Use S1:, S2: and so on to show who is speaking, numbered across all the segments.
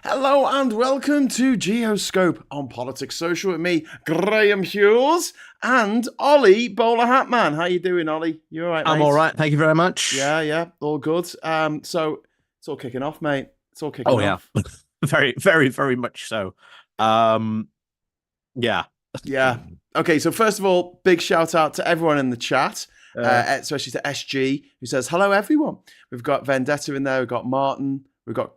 S1: Hello and welcome to Geoscope on Politics Social with me, Graham Hughes, and Ollie Bowlerhatman. How you doing, Ollie? You all right, mate?
S2: I'm all right, thank you very much.
S1: Yeah, all good. So it's all kicking off, mate. It's all kicking off.
S2: Very, very, very much so. Um, yeah.
S1: Yeah. Okay, so first of all, big shout out to everyone in the chat, especially to SG, who says, hello, everyone. We've got Vendetta in there. We've got Martin. We've got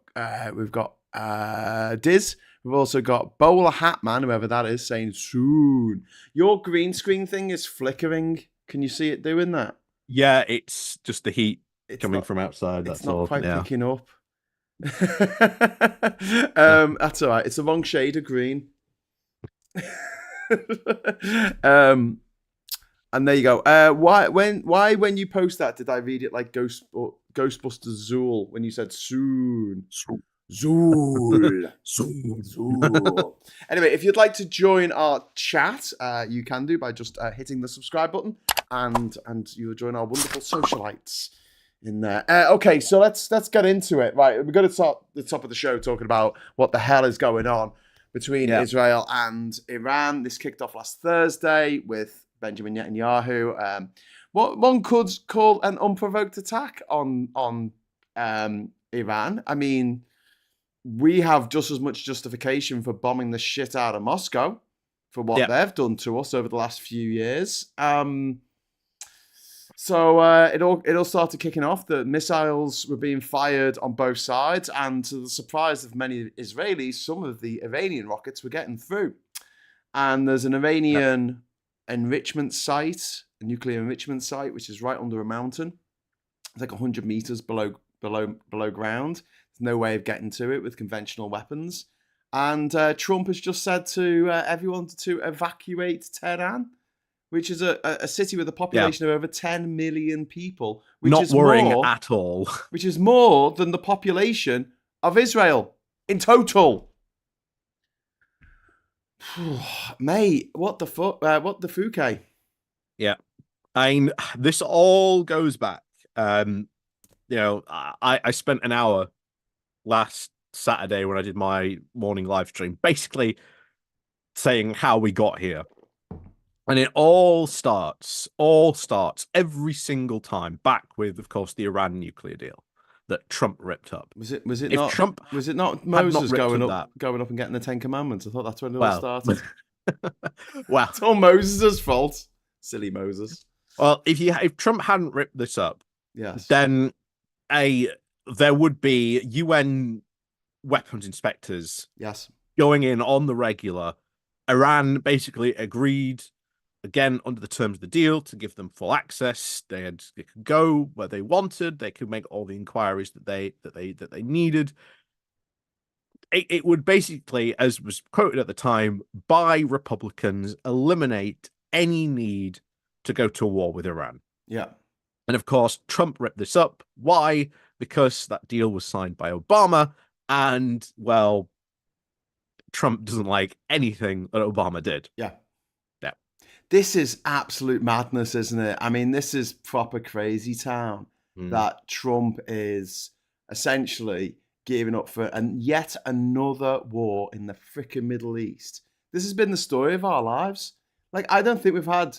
S1: Diz. We've also got Bowlerhatman, whoever that is, saying soon. Your green screen thing is flickering. Can you see it doing that?
S2: Yeah, it's just the heat coming
S1: Not,
S2: from outside.
S1: It's
S2: That's
S1: not
S2: all.
S1: quite
S2: Yeah.
S1: picking up. That's all right. It's the wrong shade of green. And there you go. Why when you post that did I read it like Ghostbusters Zool when you said soon? Zool. Zool. Anyway, if you'd like to join our chat, you can do by just hitting the subscribe button, and you'll join our wonderful socialites in there. Okay, so let's get into it. Right, we're going to start the top of the show talking about what the hell is going on between Israel and Iran. This kicked off last Thursday with Benjamin Netanyahu. What one could call an unprovoked attack on Iran. I mean, we have just as much justification for bombing the shit out of Moscow for what they've done to us over the last few years. So it all started kicking off. The missiles were being fired on both sides, and to the surprise of many Israelis, some of the Iranian rockets were getting through. And there's an Iranian enrichment site, a nuclear enrichment site, which is right under a mountain. It's like 100 meters below ground. There's no way of getting to it with conventional weapons. And Trump has just said to everyone to evacuate Tehran, which is a city with a population of over 10 million people. Which
S2: Not
S1: is
S2: worrying
S1: more,
S2: at all.
S1: Which is more than the population of Israel in total. Mate, what the fuck? What the Fouquet?
S2: Yeah. This all goes back. I spent an hour last Saturday when I did my morning live stream, basically saying how we got here. And it all starts every single time back with, of course, the Iran nuclear deal that Trump ripped up.
S1: Was it not Moses going up and getting the Ten Commandments? I thought that's when it all started.
S2: Well,
S1: it's all Moses' fault. Silly Moses.
S2: Well, if Trump hadn't ripped this up, then there would be UN weapons inspectors going in on the regular. Iran basically agreed, again, under the terms of the deal, to give them full access. They could go where they wanted. They could make all the inquiries that they needed. It would basically, as was quoted at the time by Republicans, eliminate any need to go to war with Iran.
S1: Yeah.
S2: And of course, Trump ripped this up. Why? Because that deal was signed by Obama, and well, Trump doesn't like anything that Obama did.
S1: Yeah. This is absolute madness, isn't it? I mean, this is proper crazy town that Trump is essentially giving up for yet another war in the frickin' Middle East. This has been the story of our lives. Like, I don't think we've had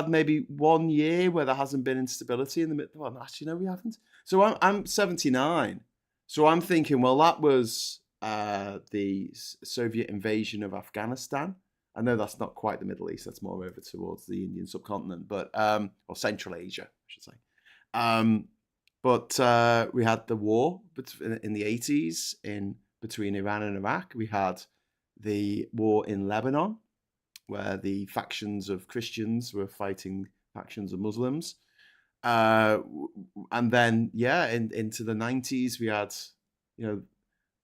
S1: maybe 1 year where there hasn't been instability in the middle. Well, actually, no, we haven't. So I'm 79. So I'm thinking, well, that was the Soviet invasion of Afghanistan. I know that's not quite the Middle East. That's more over towards the Indian subcontinent, but or Central Asia, I should say. But we had the war in the 80s between Iran and Iraq. We had the war in Lebanon, where the factions of Christians were fighting factions of Muslims. And then, into the 90s, we had,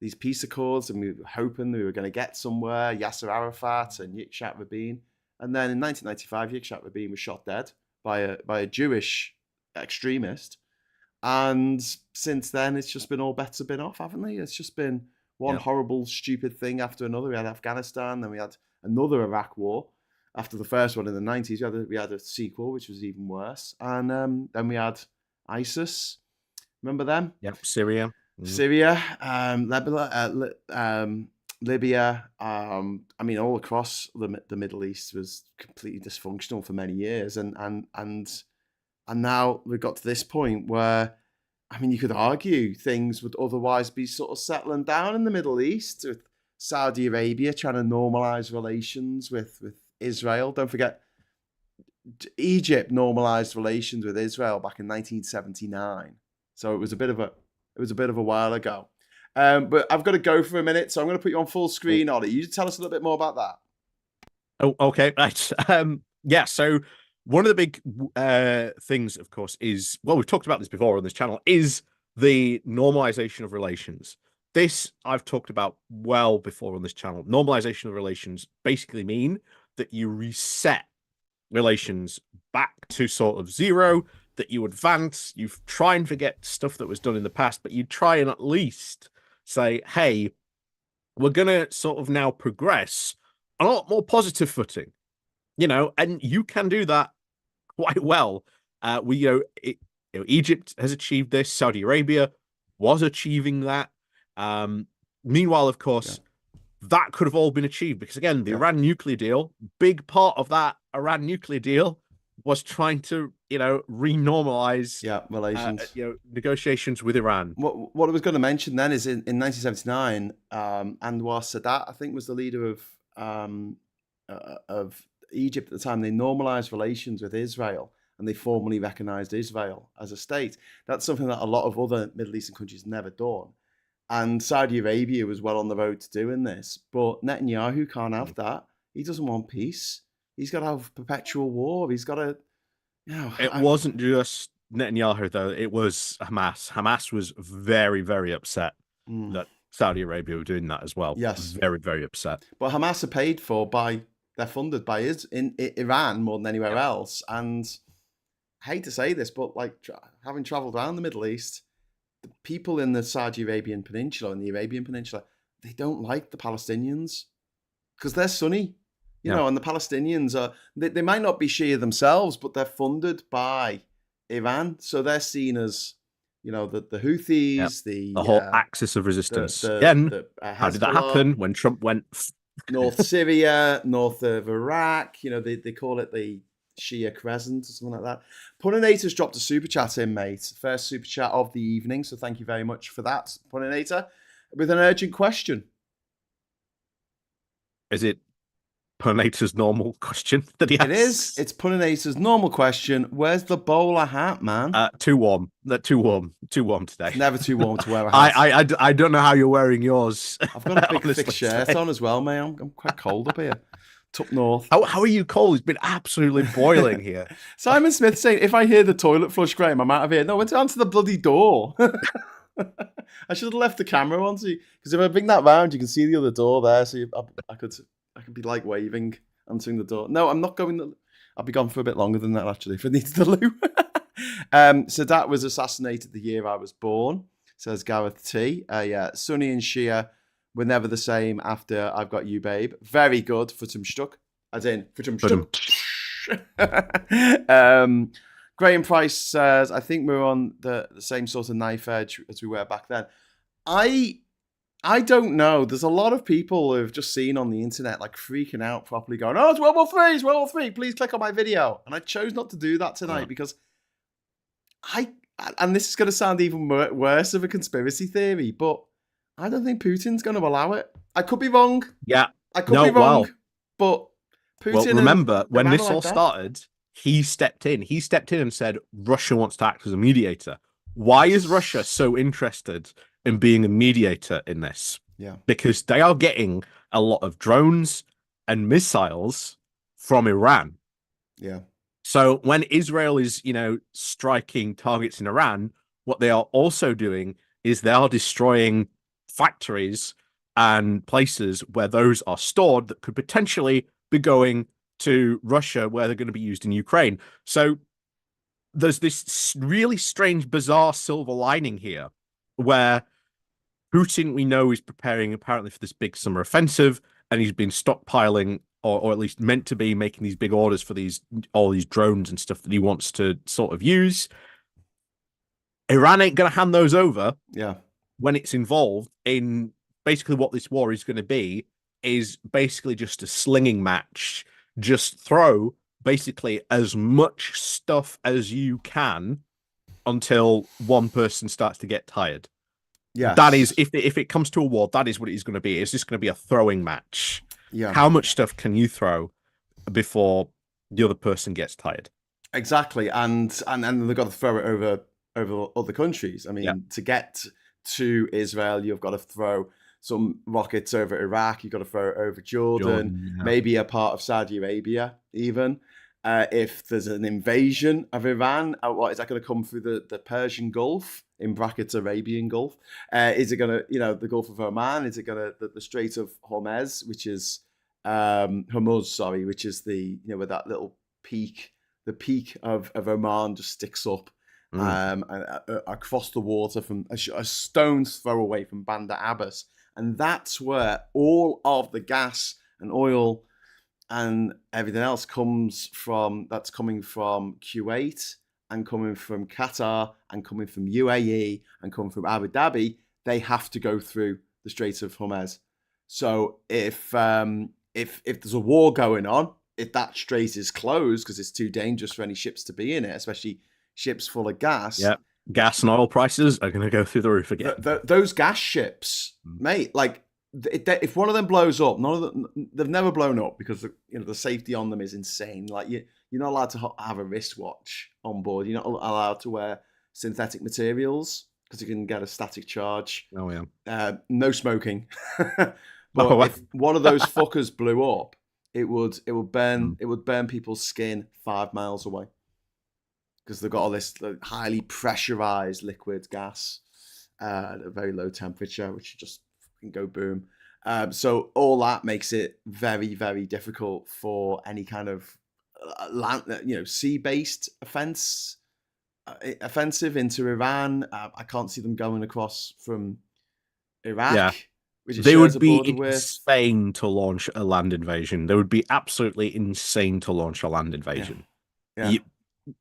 S1: these peace accords, and we were hoping we were going to get somewhere. Yasser Arafat and Yitzhak Rabin. And then in 1995, Yitzhak Rabin was shot dead by a Jewish extremist. And since then, it's just been all bets have been off, haven't they? It's just been one horrible, stupid thing after another. We had Afghanistan, then we had another Iraq war. After the first one in the 90s, we had a sequel, which was even worse. And then we had ISIS. Remember them?
S2: Yeah, Syria.
S1: Syria, Libya. I mean, all across the Middle East was completely dysfunctional for many years, and now we've got to this point where, I mean, you could argue things would otherwise be sort of settling down in the Middle East, with Saudi Arabia trying to normalize relations with Israel. Don't forget, Egypt normalized relations with Israel back in 1979. So it was a bit of a while ago. But I've got to go for a minute, so I'm going to put you on full screen, Ollie. You tell us a little bit more about that.
S2: Oh, okay. Right. Yeah. So one of the big things, of course, is, well, we've talked about this before on this channel, is the normalization of relations. This I've talked about well before on this channel. Normalization of relations basically mean that you reset relations back to sort of zero, that you advance, you try and forget stuff that was done in the past, but you try and at least say, hey, we're going to sort of now progress on a lot more positive footing, and you can do that quite well. Egypt has achieved this. Saudi Arabia was achieving that. Meanwhile, of course, that could have all been achieved because, again, the Iran nuclear deal, big part of that Iran nuclear deal was trying to, renormalize
S1: relations,
S2: negotiations with Iran.
S1: What I was going to mention then is in 1979, Anwar Sadat, I think, was the leader of Egypt at the time. They normalized relations with Israel and they formally recognized Israel as a state. That's something that a lot of other Middle Eastern countries never done. And Saudi Arabia was well on the road to doing this. But Netanyahu can't have that. He doesn't want peace. He's got to have perpetual war. He's got to,
S2: It wasn't just Netanyahu, though. It was Hamas. Hamas was very, very upset that Saudi Arabia were doing that as well.
S1: Yes.
S2: Very, very upset.
S1: But Hamas are paid for they're funded by Iran more than anywhere else. And I hate to say this, but like having traveled around the Middle East, the people in the Saudi Arabian Peninsula and the Arabian Peninsula, they don't like the Palestinians because they're Sunni, and the Palestinians are, they might not be Shia themselves, but they're funded by Iran. So they're seen as, the Houthis, the
S2: whole axis of resistance. Again, how did that happen when Trump went?
S1: North Syria, north of Iraq, they call it the Shia Crescent or something like that. Puninator's dropped a super chat in, mate. First super chat of the evening, so thank you very much for that, Puninator. With an urgent question.
S2: Is it Puninator's normal question that he asks?
S1: It is. It's Puninator's normal question. Where's the bowler hat, man?
S2: Too warm. Too warm today.
S1: It's never too warm to wear a hat.
S2: I don't know how you're wearing yours.
S1: I've got a big thick shirt on as well, mate. I'm quite cold up here. Up north.
S2: How are you cold? It's been absolutely boiling here.
S1: Simon Smith saying, if I hear the toilet flush, Graham, I'm out of here. No, I went to answer the bloody door. I should have left the camera on, because if I bring that round, you can see the other door there. So I could be like waving, answering the door. No, I'm not going. I'll be gone for a bit longer than that, actually, if I needed the loo. Sadat was assassinated the year I was born, says Gareth T. Sunni and Shia were never the same after I've Got You, Babe. Very good. Futumstuck. As in, Futumstuck. Graham Price says, I think we're on the same sort of knife edge as we were back then. I don't know. There's a lot of people who've just seen on the internet like freaking out properly going, it's World War III, it's World War III. Please click on my video. And I chose not to do that tonight because and this is going to sound even worse of a conspiracy theory, but I don't think Putin's going to allow it. I could be wrong.
S2: Yeah.
S1: I could be wrong. But Putin.
S2: Well, remember, when this all started, he stepped in. He stepped in and said, Russia wants to act as a mediator. Why is Russia so interested in being a mediator in this?
S1: Yeah.
S2: Because they are getting a lot of drones and missiles from Iran.
S1: Yeah.
S2: So when Israel is, striking targets in Iran, what they are also doing is they are destroying factories and places where those are stored that could potentially be going to Russia, where they're going to be used in Ukraine. So there's this really strange, bizarre silver lining here where Putin, we know, is preparing apparently for this big summer offensive, and he's been stockpiling, or at least meant to be making these big orders for all these drones and stuff that he wants to sort of use. Iran ain't going to hand those over.
S1: Yeah.
S2: when it's involved in basically what this war is going to be is basically just a slinging match. Just throw basically as much stuff as you can until one person starts to get tired.
S1: Yes.
S2: That is, if it comes to a war, that is what it is going to be. It's just going to be a throwing match.
S1: Yeah.
S2: How much stuff can you throw before the other person gets tired?
S1: Exactly, and they've got to throw it over other countries. I mean, to get to Israel, you've got to throw some rockets over Iraq. You've got to throw it over Jordan, maybe a part of Saudi Arabia, even. If there's an invasion of Iran, what is that going to come through the Persian Gulf, in brackets Arabian Gulf? Is it going to, the Gulf of Oman? Is it going to the Strait of Hormuz, which is Hormuz, sorry, which is the where that little peak. The peak of Oman just sticks up across the water from a stone's throw away from Bandar Abbas. And that's where all of the gas and oil and everything else comes from. That's coming from Kuwait and coming from Qatar and coming from UAE and coming from Abu Dhabi. They have to go through the Strait of Hormuz. So if there's a war going on, if that strait is closed because it's too dangerous for any ships to be in it, especially ships full of gas.
S2: Yeah, gas and oil prices are going to go through the roof again.
S1: Those gas ships, mate, like if one of them blows up, none of them, they've never blown up because the safety on them is insane. Like you're not allowed to have a wristwatch on board. You're not allowed to wear synthetic materials because you can get a static charge.
S2: Oh yeah.
S1: No smoking. But if one of those fuckers blew up, it would burn people's skin 5 miles away because they've got all this highly pressurized liquid gas at a very low temperature, which just fucking go boom. So all that makes it very, very difficult for any kind of land, sea-based offensive into Iran. I can't see them going across from Iraq.
S2: Yeah. They would be insane to launch a land invasion. They would be absolutely insane to launch a land invasion.
S1: Yeah.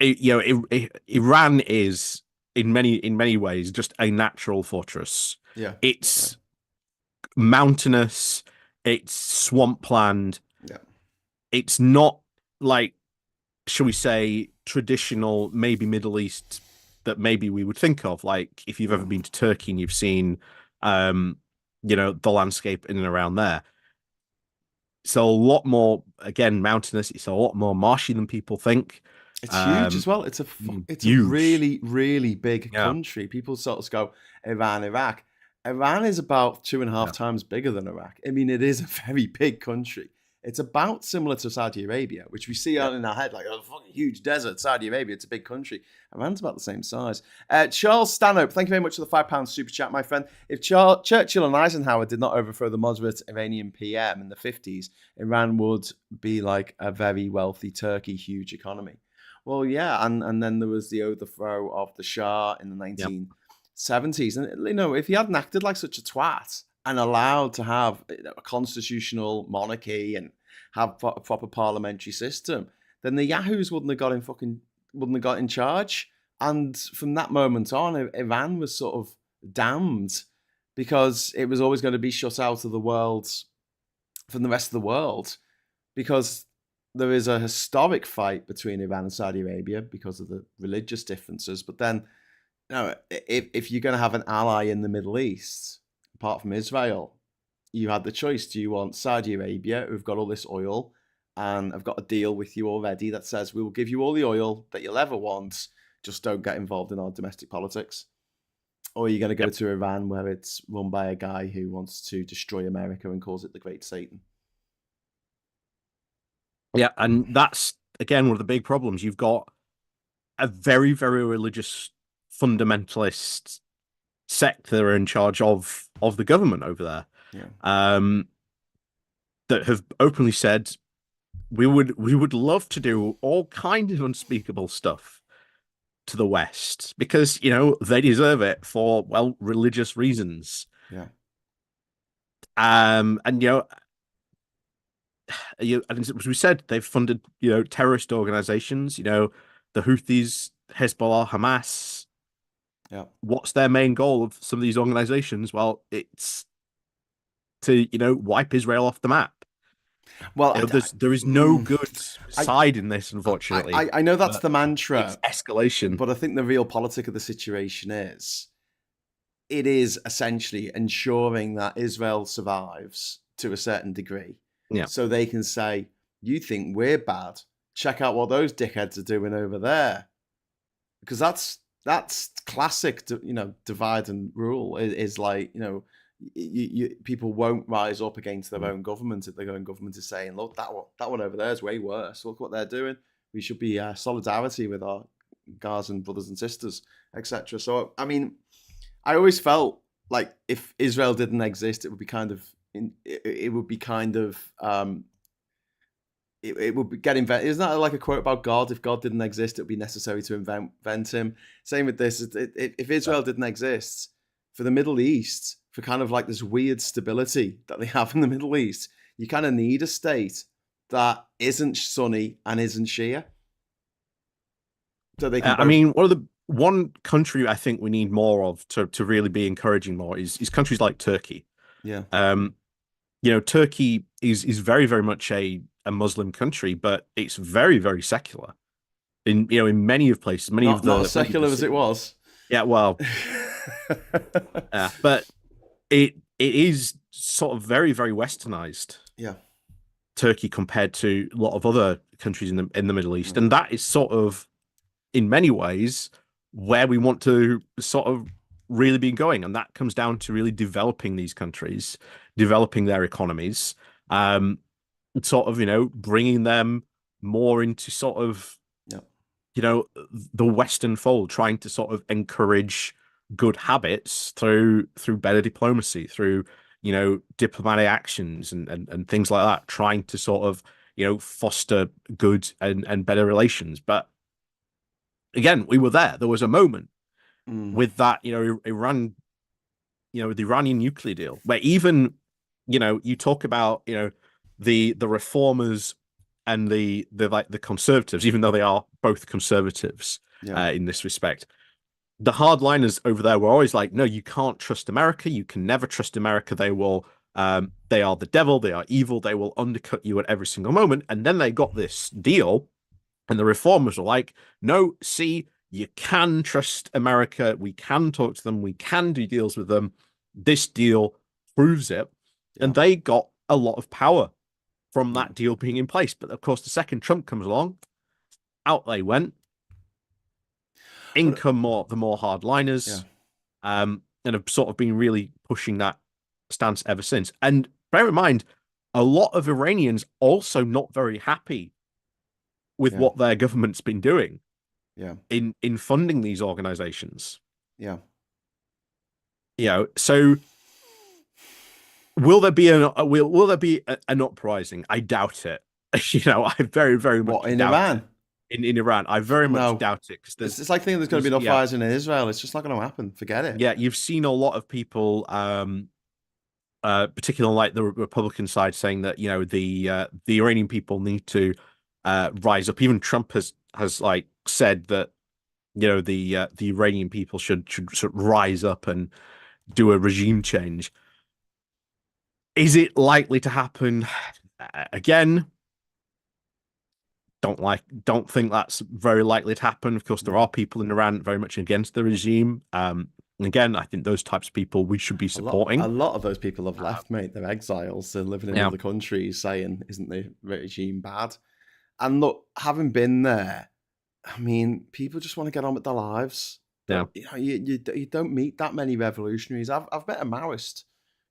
S2: Iran is in many ways just a natural fortress.
S1: Yeah.
S2: It's mountainous, it's swampland.
S1: Yeah.
S2: It's not like, shall we say, traditional, maybe Middle East that maybe we would think of. Like if you've ever been to Turkey and you've seen the landscape in and around there. It's a lot more, again, mountainous. It's a lot more marshy than people think.
S1: It's huge as well. It's a really, really big country. People sort of go, Iran, Iraq. Iran is about 2.5 times bigger than Iraq. I mean, it is a very big country. It's about similar to Saudi Arabia, which we see out in our head, like a fucking huge desert. Saudi Arabia, it's a big country. Iran's about the same size. Charles Stanhope, thank you very much for the £5 super chat, my friend. If Churchill and Eisenhower did not overthrow the moderate Iranian PM in the 50s, Iran would be like a very wealthy Turkey, huge economy. Well, yeah, and then there was the overthrow of the Shah in the 1970s. And, if he hadn't acted like such a twat and allowed to have a constitutional monarchy and have a proper parliamentary system, then the Yahoos wouldn't have got in charge. And from that moment on, Iran was sort of damned because it was always going to be shut out of the world from the rest of the world, because there is a historic fight between Iran and Saudi Arabia because of the religious differences. But then, if you're going to have an ally in the Middle East, apart from Israel, you had the choice. Do you want Saudi Arabia, who've got all this oil and have got a deal with you already that says we will give you all the oil that you'll ever want, just don't get involved in our domestic politics? Or are you going to go to Iran, where it's run by a guy who wants to destroy America and calls it the Great Satan?
S2: Yeah, and that's, again, one of the big problems. You've got a very, very religious fundamentalist sect that are in charge of the government over there, that have openly said we would love to do all kinds of unspeakable stuff to the West because they deserve it for religious reasons.
S1: Yeah.
S2: And as we said, they've funded terrorist organizations. The Houthis, Hezbollah, Hamas.
S1: Yeah.
S2: What's their main goal of some of these organizations? Well, it's to, wipe Israel off the map.
S1: Well,
S2: there is no good side in this, unfortunately.
S1: I know that's the mantra.
S2: It's escalation.
S1: But I think the real politic of the situation is, it is essentially ensuring that Israel survives to a certain degree.
S2: Yeah.
S1: So they can say, you think we're bad? Check out what those dickheads are doing over there. Because that's classic, divide and rule. Is like, people won't rise up against their own government if their own government is saying, look, that one over there is way worse. Look what they're doing. We should be solidarity with our Gazan brothers and sisters, etc. So, I mean, I always felt like if Israel didn't exist, it would be kind of it would get invented. Isn't that like a quote about God? If God didn't exist, it would be necessary to invent him. Same with this. If Israel didn't exist, for the Middle East, for kind of like this weird stability that they have in the Middle East, you kind of need a state that isn't Sunni and isn't Shia. So they can.
S2: I mean, one country I think we need more of to really be encouraging more is countries like Turkey.
S1: Yeah.
S2: Turkey is very, very much a Muslim country, but it's very, very secular. In many of places,
S1: not as secular as it was.
S2: Yeah, well, but it is sort of very, very westernized.
S1: Yeah.
S2: Turkey compared to a lot of other countries in the Middle East, and that is sort of, in many ways, where we want to sort of really be going, and that comes down to really developing these countries, developing their economies, sort of bringing them more into sort of the Western fold, trying to sort of encourage good habits through better diplomacy, through diplomatic actions and things like that, trying to sort of foster good and better relations. But again, we were there. There was a moment with that, Iran, the Iranian nuclear deal, where even, you talk about, the reformers and the conservatives, even though they are both conservatives in this respect. The hardliners over there were always like, no, you can't trust America. You can never trust America. They will, they are the devil. They are evil. They will undercut you at every single moment. And then they got this deal, and the reformers were like, no, see, you can trust America. We can talk to them. We can do deals with them. This deal proves it. Yeah. And they got a lot of power from that deal being in place. But of course, the second Trump comes along, out they went. In come the more hardliners, and have sort of been really pushing that stance ever since. And bear in mind, a lot of Iranians also not very happy with what their government's been doing.
S1: Yeah.
S2: In funding these organizations.
S1: Yeah.
S2: So will there be an uprising? I doubt it. I very, very much
S1: in
S2: doubt
S1: Iran.
S2: It. In Iran, I very much doubt it,
S1: because it's like thinking there's going to be no fires in Israel. It's just not going to happen. Forget it.
S2: Yeah, you've seen a lot of people, particularly like the Republican side, saying that the Iranian people need to rise up. Even Trump has like said that the Iranian people should sort of rise up and do a regime change. Is it likely to happen? Again, don't think that's very likely to happen. Of course, there are people in Iran very much against the regime. Again, I think those types of people we should be supporting.
S1: A lot of those people have left, mate. They're exiles. They're living in other countries, saying, "Isn't the regime bad?" And look, having been there, I mean, people just want to get on with their lives.
S2: Yeah,
S1: you don't meet that many revolutionaries. I've met a Maoist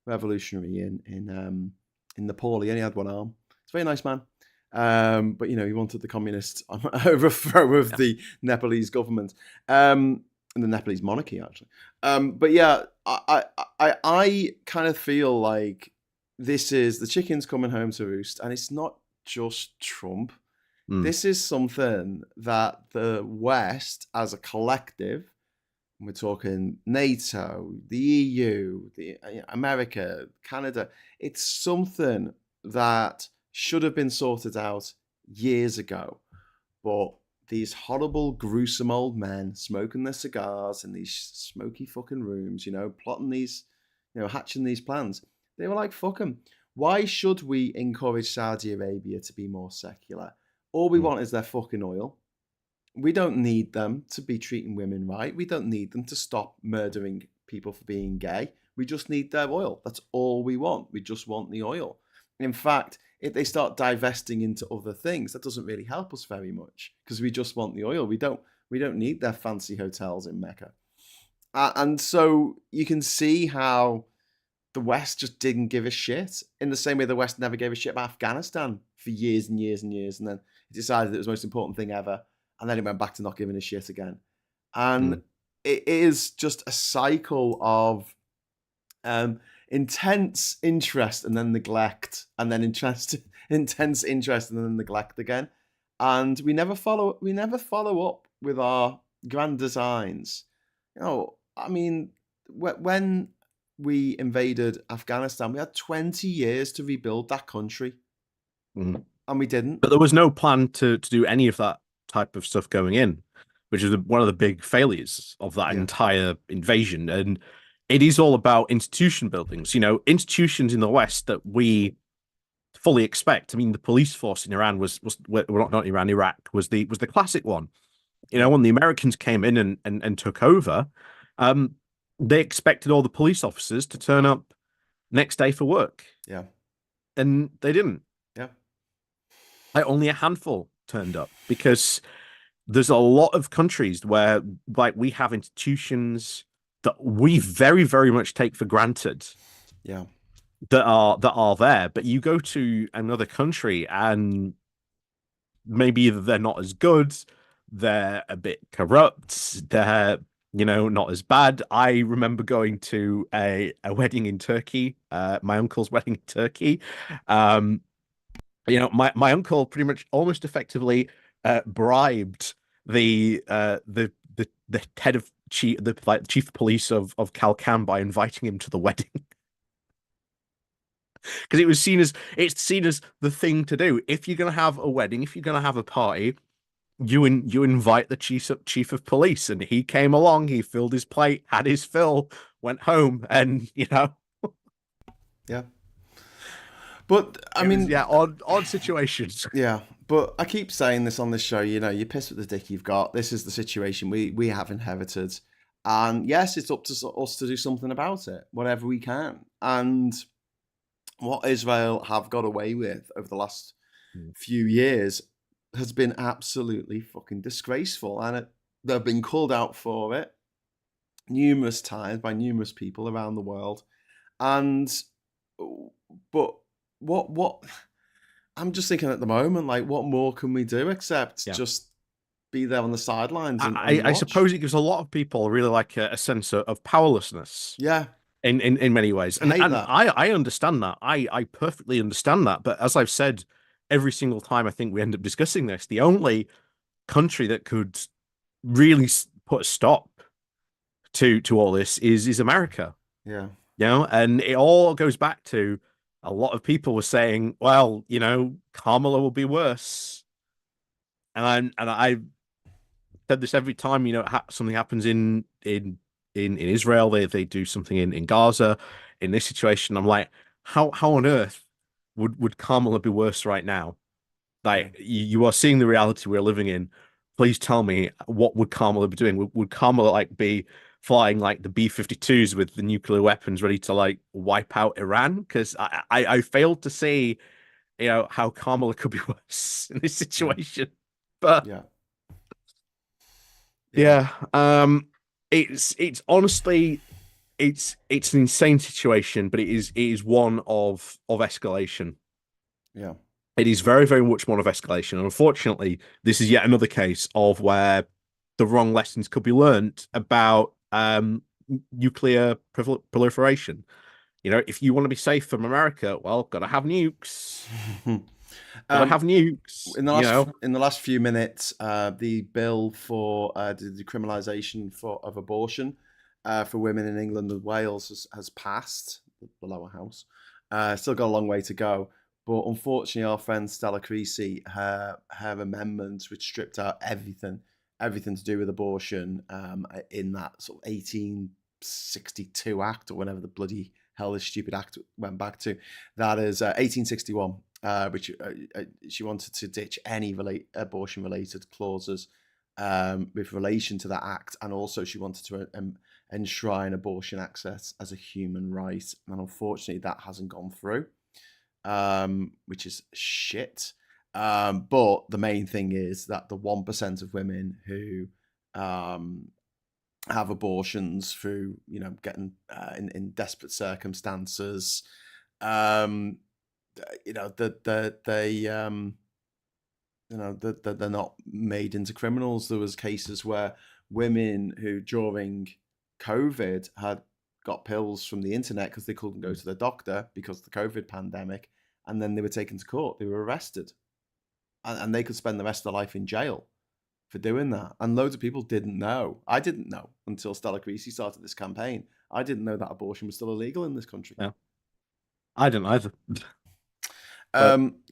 S1: revolutionary in Nepal. He only had one arm. He's a very nice man. But he wanted the communist overthrow of the Nepalese government and the Nepalese monarchy, actually. But yeah, I kind of feel like this is the chickens coming home to roost, and it's not just Trump. This is something that the West, as a collective, we're talking NATO, the EU, the America, Canada. It's something that should have been sorted out years ago, but these horrible, gruesome old men smoking their cigars in these smoky fucking rooms, plotting these, hatching these plans. They were like, fuck them. Why should we encourage Saudi Arabia to be more secular? All we want is their fucking oil. We don't need them to be treating women right. We don't need them to stop murdering people for being gay. We just need their oil. That's all we want. We just want the oil. In fact, if they start divesting into other things, that doesn't really help us very much because we just want the oil. We don't need their fancy hotels in Mecca. And so you can see how the West just didn't give a shit in the same way the West never gave a shit about Afghanistan for years and years and years. And then it decided it was the most important thing ever. And then it went back to not giving a shit again. And it is just a cycle of intense interest and then neglect, and then intense interest and then neglect again. And we never follow up with our grand designs. I mean, when we invaded Afghanistan, we had 20 years to rebuild that country. And we didn't.
S2: But there was no plan to do any of that type of stuff going in, which is one of the big failures of that entire invasion. And it is all about institution buildings, institutions in the West that we fully expect. I mean, the police force in Iran was not Iran, Iraq was the classic one. When the Americans came in and took over, they expected all the police officers to turn up next day for work.
S1: Yeah.
S2: And they didn't.
S1: Yeah.
S2: Only a handful turned up because there's a lot of countries where we have institutions that we very, very much take for granted.
S1: Yeah.
S2: That are there. But you go to another country and maybe they're not as good, they're a bit corrupt, they're not as bad. I remember going to a wedding in Turkey, my uncle's wedding in Turkey. My uncle pretty much almost effectively bribed the head of chief of police of Calcan by inviting him to the wedding. Because it's seen as the thing to do. If you're going to have a wedding, if you're going to have a party, you invite the chief of police, and he came along. He filled his plate, had his fill, went home, and
S1: yeah. But I mean,
S2: odd situations.
S1: Yeah, but I keep saying this on this show. You piss with the dick you've got. This is the situation we have inherited, and yes, it's up to us to do something about it, whatever we can. And what Israel have got away with over the last few years has been absolutely fucking disgraceful, and they've been called out for it numerous times by numerous people around the world. But what I'm just thinking at the moment, like, what more can we do except just be there on the sidelines? And
S2: I suppose it gives a lot of people really like a sense of powerlessness.
S1: Yeah.
S2: In many ways. And I understand that. I perfectly understand that. But as I've said, every single time I think we end up discussing this, the only country that could really put a stop to all this is America.
S1: Yeah.
S2: And it all goes back to a lot of people were saying, well, Kamala will be worse. And I said this every time, something happens in Israel, they do something in Gaza. In this situation, I'm like, how on earth would Kamala be worse right now? Like, you are seeing the reality we're living in. Please tell me, what would Kamala be doing? Would Kamala be flying like the B-52s with the nuclear weapons ready to wipe out Iran? Because I failed to see how Kamala could be worse in this situation. But it's honestly it's an insane situation, but it is one of escalation.
S1: Yeah.
S2: It is very, very much one of escalation. And unfortunately, this is yet another case of where the wrong lessons could be learned about nuclear proliferation. If you want to be safe from America, well, gotta have nukes. Gotta have nukes.
S1: In the last few minutes, the bill for the decriminalisation of abortion for women in England and Wales has passed the lower house. Still got a long way to go. But unfortunately, our friend Stella Creasy, her amendments, which stripped out everything to do with abortion in that sort of 1862 Act, or whenever the bloody hell this stupid act went back to, that is 1861, which she wanted to ditch any abortion-related clauses with relation to that act, and also she wanted to enshrine abortion access as a human right, and unfortunately that hasn't gone through, which is shit. But the main thing is that the 1% of women who have abortions through, getting in desperate circumstances, they're not made into criminals. There was cases where women who during COVID had got pills from the internet because they couldn't go to the doctor because of the COVID pandemic, and then they were taken to court. They were arrested, and they could spend the rest of their life in jail for doing that. And loads of people didn't know. I didn't know until Stella Creasy started this campaign. I didn't know that abortion was still illegal in this country.
S2: Yeah, I didn't either.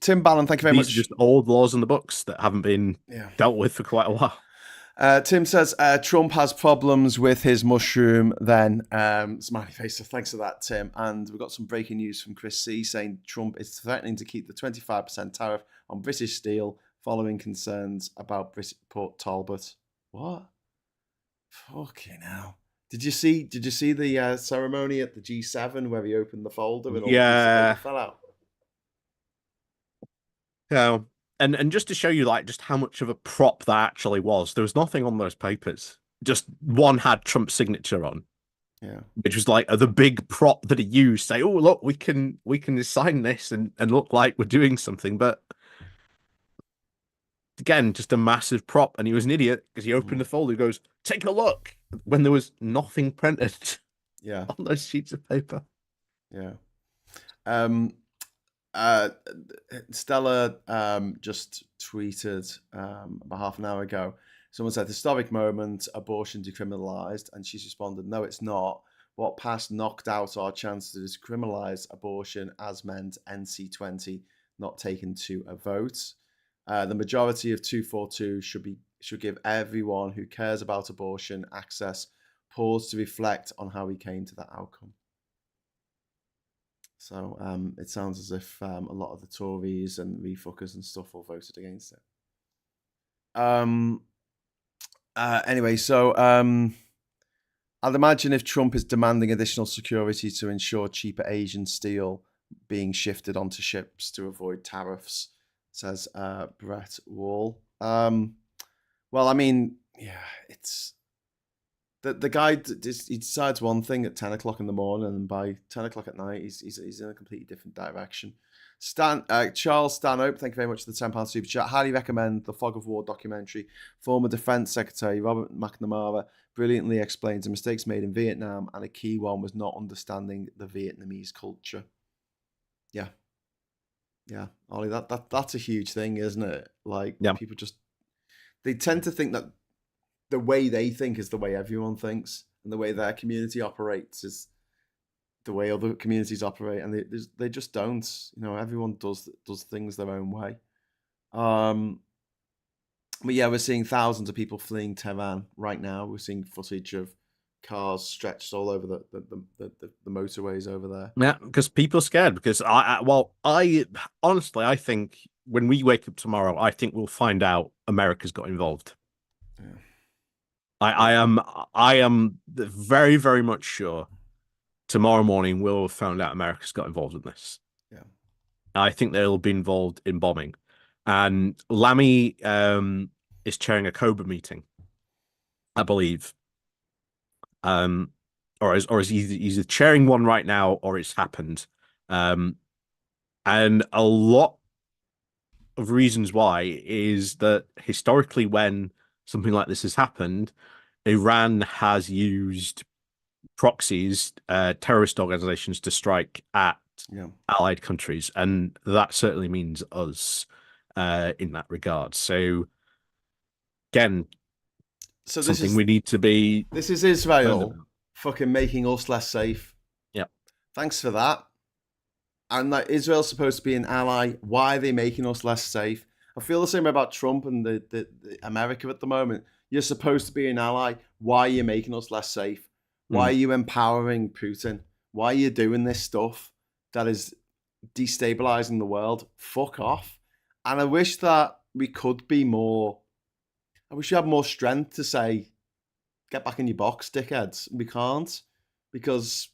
S1: Tim Ballon, thank you very much.
S2: These are just old laws in the books that haven't been dealt with for quite a while.
S1: Tim says Trump has problems with his mushroom then. Smiley face, so thanks for that, Tim. And we've got some breaking news from Chris C saying Trump is threatening to keep the 25% tariff on British steel following concerns about Port Talbot. What? Fucking hell. Did you see the ceremony at the G7 where he opened the folder and all the paper fell out?
S2: Yeah. And just to show you just how much of a prop that actually was, there was nothing on those papers. Just one had Trump's signature on.
S1: Yeah.
S2: Which was the big prop that he used, say, oh look, we can sign this and look like we're doing something. But again, just a massive prop, and he was an idiot because he opened the folder, he goes, take a look, when there was nothing printed on those sheets of paper.
S1: Yeah. Stella just tweeted about half an hour ago. Someone said, historic moment, abortion decriminalized. And she's responded, no, it's not. What passed knocked out our chance to decriminalize abortion, as meant NC20 not taken to a vote. The majority of 242 should give everyone who cares about abortion access pause to reflect on how we came to that outcome. So it sounds as if a lot of the Tories and refuckers and stuff all voted against it. Anyway, so I'd imagine if Trump is demanding additional security to ensure cheaper Asian steel being shifted onto ships to avoid tariffs, says Brett Wall. Well, I mean, yeah, it's... The guy, he decides one thing at 10 o'clock in the morning, and by 10 o'clock at night, he's in a completely different direction. Charles Stanhope, thank you very much for the £10 super chat. Highly recommend the Fog of War documentary. Former Defence Secretary Robert McNamara brilliantly explains the mistakes made in Vietnam, and a key one was not understanding the Vietnamese culture. Yeah. Yeah, Ollie, that's a huge thing, isn't it? People just... They tend to think that the way they think is the way everyone thinks, and the way their community operates is the way other communities operate, and they just don't. Everyone does things their own way. But yeah, we're seeing thousands of people fleeing Tehran right now. We're seeing footage of cars stretched all over the motorways over there.
S2: Yeah, because people are scared. Because I honestly, I think when we wake up tomorrow, I think we'll find out America's got involved.
S1: Yeah.
S2: I am very, very much sure tomorrow morning we'll have found out America's got involved in this.
S1: Yeah.
S2: I think they'll be involved in bombing. And Lammy is chairing a COBRA meeting, I believe. Or is he's either chairing one right now or it's happened. And a lot of reasons why is that historically when something like this has happened, Iran has used proxies, terrorist organizations, to strike at allied countries, and that certainly means us in that regard. So again, we need to be...
S1: This is Israel fucking making us less safe.
S2: Yeah.
S1: Thanks for that. And like Israel's supposed to be an ally. Why are they making us less safe? I feel the same about Trump and the America at the moment. You're supposed to be an ally. Why are you making us less safe? Why are you empowering Putin? Why are you doing this stuff that is destabilizing the world? Fuck off. And I wish that we could be more. I wish we had more strength to say, get back in your box, dickheads. We can't because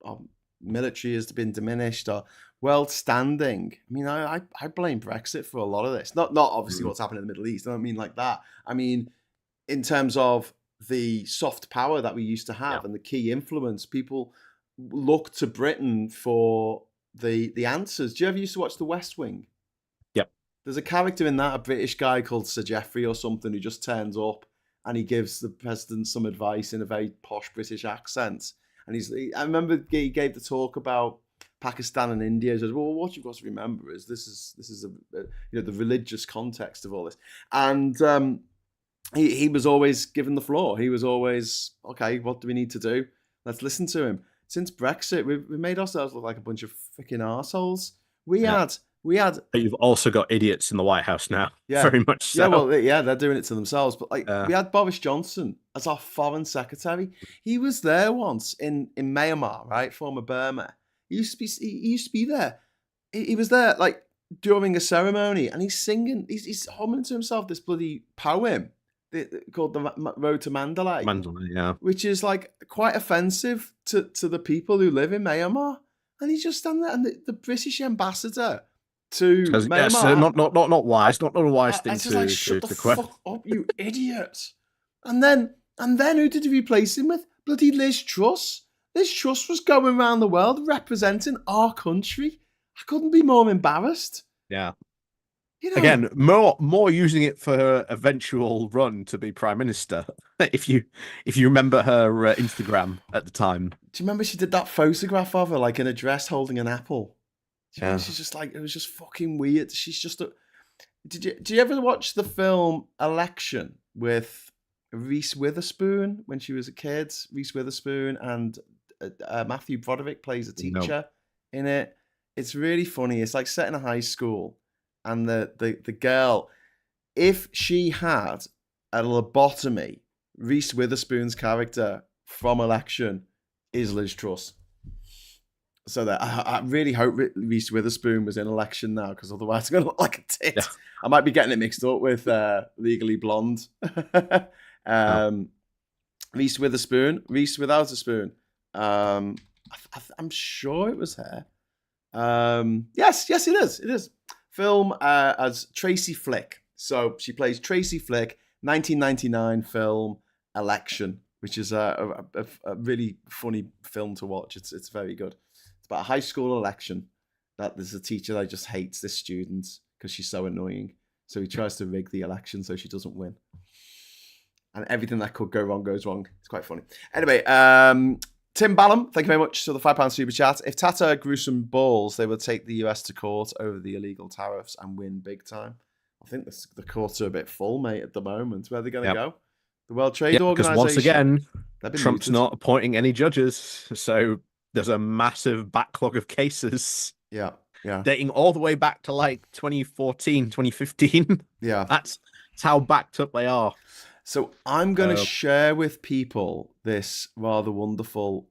S1: our military has been diminished. Our world standing. I mean, I blame Brexit for a lot of this. Not obviously what's happening in the Middle East. I don't mean like that. I mean, in terms of the soft power that we used to have and the key influence, people look to Britain for the answers. Do you ever used to watch The West Wing?
S2: Yep.
S1: There's a character in that, a British guy called Sir Geoffrey or something, who just turns up and he gives the president some advice in a very posh British accent. And I remember he gave the talk about Pakistan and India. He says, well, what you've got to remember is this is the religious context of all this. And he was always given the floor. He was always, okay, what do we need to do? Let's listen to him. Since Brexit, we've made ourselves look like a bunch of freaking arseholes. We had. But
S2: you've also got idiots in the White House now. Yeah, very much so.
S1: Yeah, well, yeah, they're doing it to themselves. But we had Boris Johnson as our foreign secretary. He was there once in Myanmar, right, former Burma. He used to be there. He was there like during a ceremony, and he's singing. He's humming to himself this bloody poem called the Road to Mandalay.
S2: Mandalay, yeah,
S1: which is like quite offensive to the people who live in Myanmar. And he's just standing there, and the British ambassador to Myanmar.
S2: Yes, not wise, not a wise thing to
S1: like, shut the fuck up, you idiot. And then who did he replace him with? Bloody Liz Truss. Liz Truss was going around the world representing our country. I couldn't be more embarrassed.
S2: Yeah. You know, again, more using it for her eventual run to be prime minister. If you remember her Instagram at the time,
S1: do you remember she did that photograph of her like in a dress holding an apple? Yeah. She's just like, it was just fucking weird. She's just do you ever watch the film Election with Reese Witherspoon when she was a kid? Reese Witherspoon and Matthew Broderick plays a teacher in it. It's really funny. It's like set in a high school. And the girl, if she had a lobotomy, Reese Witherspoon's character from Election is Liz Truss. So that I really hope Reese Witherspoon was in Election now, because otherwise I'm going to look like a tit. Yeah. I might be getting it mixed up with Legally Blonde. Reese Witherspoon, Reese without a spoon. I'm sure it was her. Yes, it is. It is. Film as Tracy Flick. So she plays Tracy Flick, 1999 film Election, which is a really funny film to watch. It's very good. It's about a high school election that there's a teacher that just hates this student because she's so annoying. So he tries to rig the election so she doesn't win. And everything that could go wrong goes wrong. It's quite funny. Anyway, Tim Ballum, thank you very much for the £5 super chat. If Tata grew some balls, they would take the US to court over the illegal tariffs and win big time. I think the courts are a bit full, mate, at the moment. Where are they going to go? The World Trade Organization.
S2: Because once again, Trump's not appointing any judges. So there's a massive backlog of cases.
S1: Yeah.
S2: Dating all the way back to like 2014, 2015.
S1: Yeah.
S2: That's how backed up they are.
S1: So I'm going to share with people this rather wonderful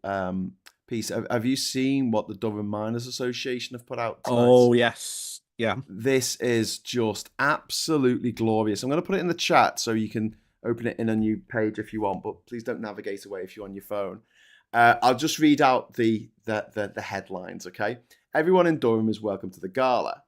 S1: piece. Have you seen what the Durham Miners Association have put out tonight?
S2: Oh, yes. Yeah.
S1: This is just absolutely glorious. I'm going to put it in the chat so you can open it in a new page if you want, but please don't navigate away if you're on your phone. I'll just read out the headlines, okay? Everyone in Durham is welcome to the gala,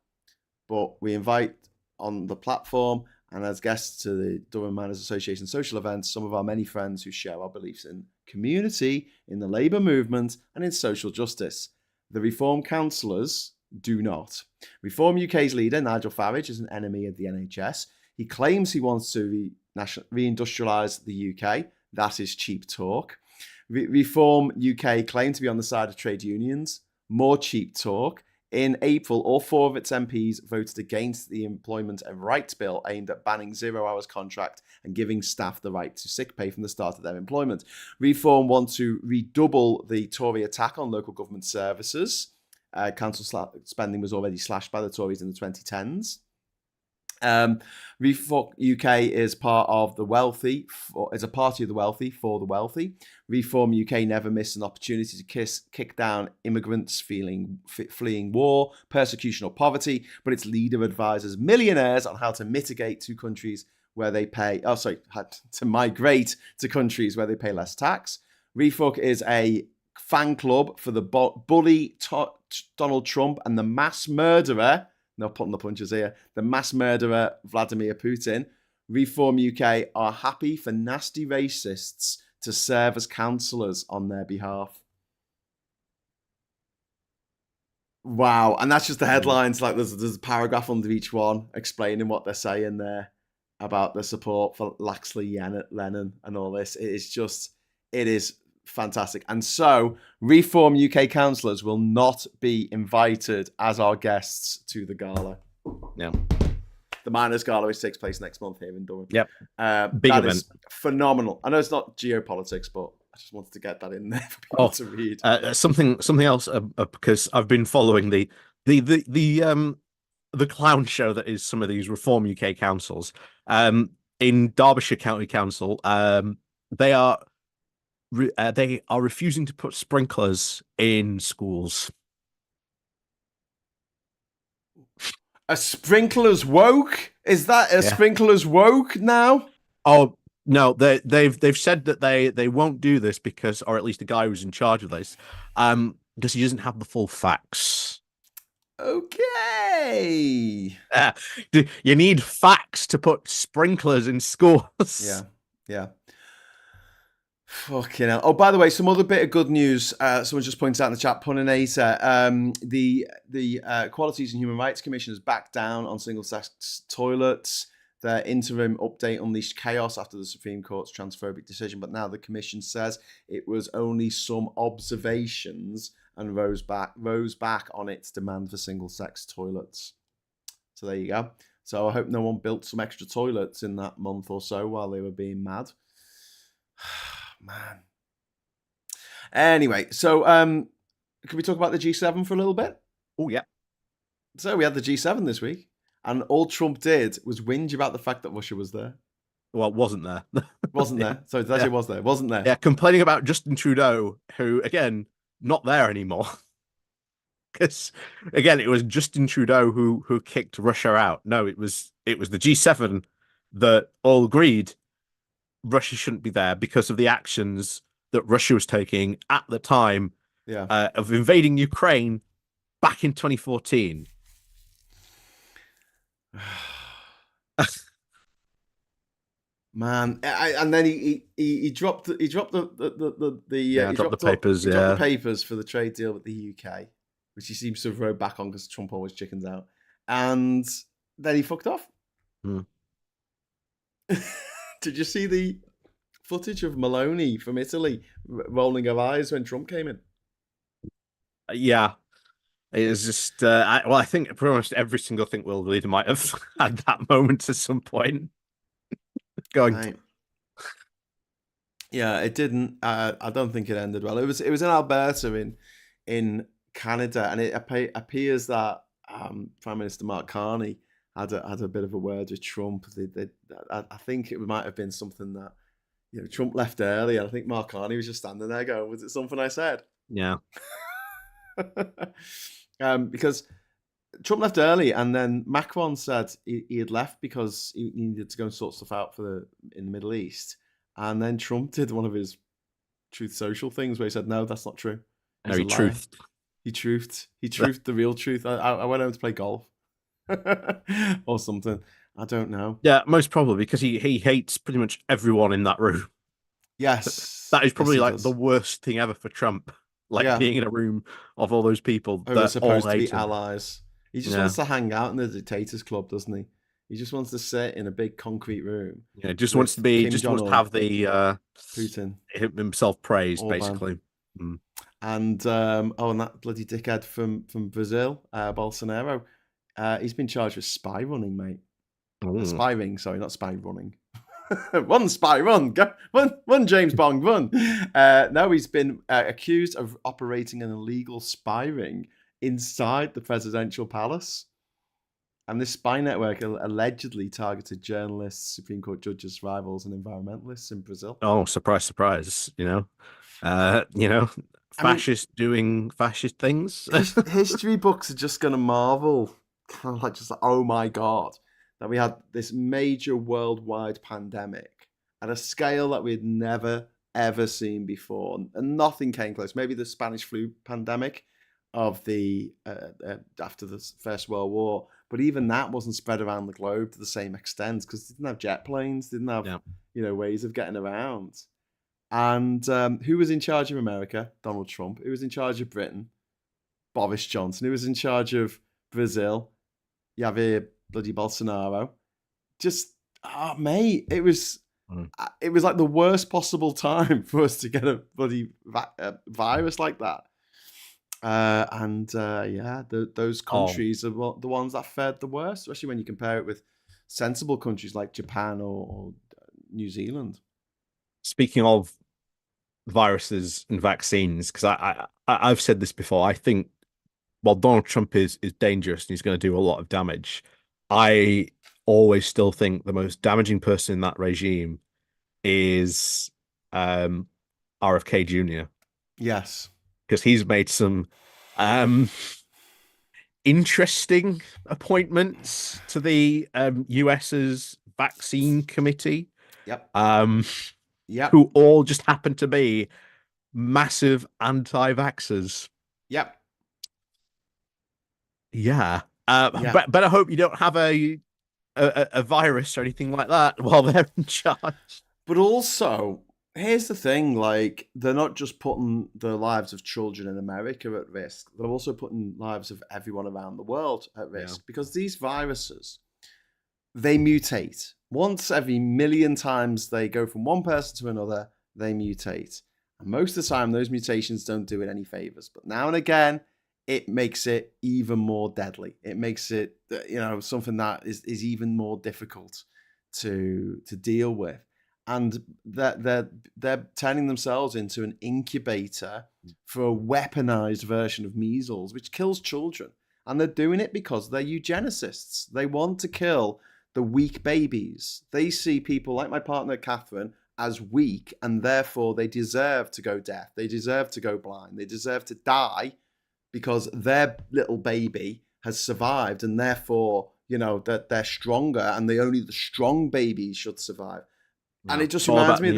S1: but we invite on the platform and as guests to the Durham Miners Association social events, some of our many friends who share our beliefs in community, in the labour movement, and in social justice. The Reform councillors do not. Reform UK's leader, Nigel Farage, is an enemy of the NHS. He claims he wants to reindustrialise the UK. That is cheap talk. Reform UK claim to be on the side of trade unions. More cheap talk. In April, all 4 of its MPs voted against the Employment and Rights Bill aimed at banning 0 hours contract and giving staff the right to sick pay from the start of their employment. Reform want to redouble the Tory attack on local government services. council spending was already slashed by the Tories in the 2010s. Reform UK is part of the wealthy. Is a party of the wealthy for the wealthy. Reform UK never missed an opportunity to kick down immigrants fleeing war, persecution, or poverty. But its leader advises millionaires on how to migrate to countries where they pay. To migrate to countries where they pay less tax. Reform is a fan club for the bully Donald Trump and the mass murderer. Not putting the punches here. The mass murderer, Vladimir Putin. Reform UK are happy for nasty racists to serve as counsellors on their behalf. Wow. And that's just the headlines. Like there's a paragraph under each one explaining what they're saying there about the support for Laxley Lennon and all this. It is fantastic. And so Reform UK councillors will not be invited as our guests to the gala.
S2: Yeah.
S1: The Miners' Gala, which takes place next month here in Durham.
S2: Yep. Big
S1: that
S2: event.
S1: Is phenomenal. I know it's not geopolitics, but I just wanted to get that in there for people to read.
S2: Something else, because I've been following the clown show that is some of these Reform UK councils. In Derbyshire County Council, they are refusing to put sprinklers in schools.
S1: A sprinkler's woke? Is that a sprinkler's woke now?
S2: Oh no, they've said that they won't do this because, or at least the guy who's in charge of this, because he doesn't have the full facts.
S1: Okay.
S2: You need facts to put sprinklers in schools.
S1: Yeah. Fucking hell. Oh, by the way, some other bit of good news. Someone just pointed out in the chat, Puninator. The Equalities and Human Rights Commission has backed down on single-sex toilets. Their interim update unleashed chaos after the Supreme Court's transphobic decision, but now the commission says it was only some observations and rose back on its demand for single-sex toilets. So there you go. So I hope no one built some extra toilets in that month or so while they were being mad. Man. Anyway, so can we talk about the G7 for a little bit?
S2: Oh, yeah.
S1: So we had the G7 this week, and all Trump did was whinge about the fact that Russia was there.
S2: Well, it wasn't there.
S1: Wasn't there. So it actually was there. Wasn't there.
S2: Yeah, complaining about Justin Trudeau, who, again, not there anymore. Because, again, it was Justin Trudeau who kicked Russia out. No, it was the G7 that all agreed Russia shouldn't be there because of the actions that Russia was taking at the time of invading Ukraine back in 2014.
S1: Man, and then he dropped the
S2: papers.
S1: The papers for the trade deal with the UK, which he seems to have rode back on because Trump always chickens out, and then he fucked off. Did you see the footage of Meloni from Italy rolling her eyes when Trump came in?
S2: Yeah. It was just, I think pretty much every single think world leader might have had that moment at some point. Going.
S1: Right. Yeah, it didn't. I don't think it ended well. It was in Alberta in Canada, and it appears that Prime Minister Mark Carney had a bit of a word with Trump. I think it might have been something that Trump left early, and I think Mark Carney was just standing there going, "Was it something I said?"
S2: Yeah.
S1: Because Trump left early, and then Macron said he had left because he needed to go and sort stuff out in the Middle East. And then Trump did one of his Truth Social things where he said, "No, that's not true."
S2: No, he truthed.
S1: He truthed the real truth. I went home to play golf or something. I don't know.
S2: Yeah, most probably because he hates pretty much everyone in that room.
S1: Yes,
S2: that is probably the worst thing ever for Trump. Being in a room of all those people
S1: who are supposed to be allies. He just wants to hang out in the Dictators Club, doesn't he? He just wants to sit in a big concrete room.
S2: Yeah, wants to have the
S1: Putin
S2: himself praised,
S1: Orban.
S2: Basically.
S1: And and that bloody dickhead from Brazil, Bolsonaro, he's been charged with spy running, mate. Spy ring, sorry, not spy running. One spy run, one James Bond run. No, he's been accused of operating an illegal spy ring inside the presidential palace. And this spy network allegedly targeted journalists, Supreme Court judges, rivals, and environmentalists in Brazil.
S2: Oh, surprise, surprise! Fascists doing fascist things.
S1: History books are just going to marvel, kind of like oh my god, that we had this major worldwide pandemic at a scale that we'd never ever seen before, and nothing came close. Maybe the Spanish flu pandemic of the after the First World War, but even that wasn't spread around the globe to the same extent because they didn't have jet planes, didn't have ways of getting around. And who was in charge of America? Donald Trump. Who was in charge of Britain? Boris Johnson. Who was in charge of Brazil? Javier bloody Bolsonaro. Just, mate, it was like the worst possible time for us to get a bloody virus like that. Those countries are the ones that fared the worst, especially when you compare it with sensible countries like Japan or New Zealand.
S2: Speaking of viruses and vaccines, because I've said this before, I think while Donald Trump is dangerous and he's going to do a lot of damage, I always still think the most damaging person in that regime is RFK Jr.
S1: Yes.
S2: Because he's made some interesting appointments to the US's vaccine committee.
S1: Yep.
S2: Who all just happen to be massive anti-vaxxers.
S1: Yep.
S2: Yeah. But I hope you don't have a virus or anything like that while they're in charge.
S1: But also, here's the thing, like, they're not just putting the lives of children in America at risk, they're also putting lives of everyone around the world at risk because these viruses, they mutate. Once every million times they go from one person to another, they mutate. And most of the time, those mutations don't do it any favors. But now and again, it makes it even more deadly. It makes it, something that is even more difficult to deal with. And they're turning themselves into an incubator for a weaponized version of measles, which kills children. And they're doing it because they're eugenicists. They want to kill the weak babies. They see people like my partner, Catherine, as weak, and therefore they deserve to go deaf. They deserve to go blind. They deserve to die because their little baby has survived, and therefore, that they're stronger, and only the strong babies should survive. Yeah. And it just reminds me of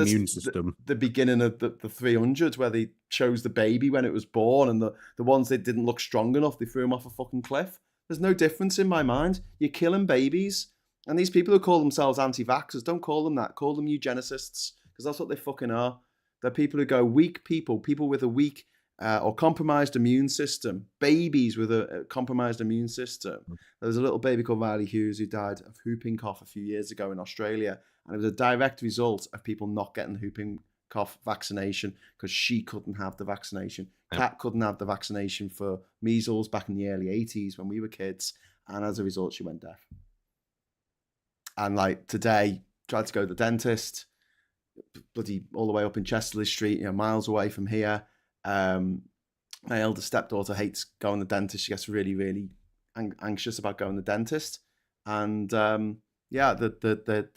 S1: the beginning of the 300s, where they chose the baby when it was born, and the ones that didn't look strong enough, they threw them off a fucking cliff. There's no difference in my mind. You're killing babies. And these people who call themselves anti-vaxxers, don't call them that. Call them eugenicists, because that's what they fucking are. They're people who go weak people with a weak or compromised immune system, babies with a compromised immune system. There was a little baby called Riley Hughes who died of whooping cough a few years ago in Australia, and it was a direct result of people not getting the whooping cough vaccination because she couldn't have the vaccination. Kat couldn't have the vaccination for measles back in the early 80s when we were kids, and as a result, she went deaf. And like today, tried to go to the dentist, bloody all the way up in Chesterley Street, miles away from here. My eldest stepdaughter hates going to the dentist. She gets really, really anxious about going to the dentist. And the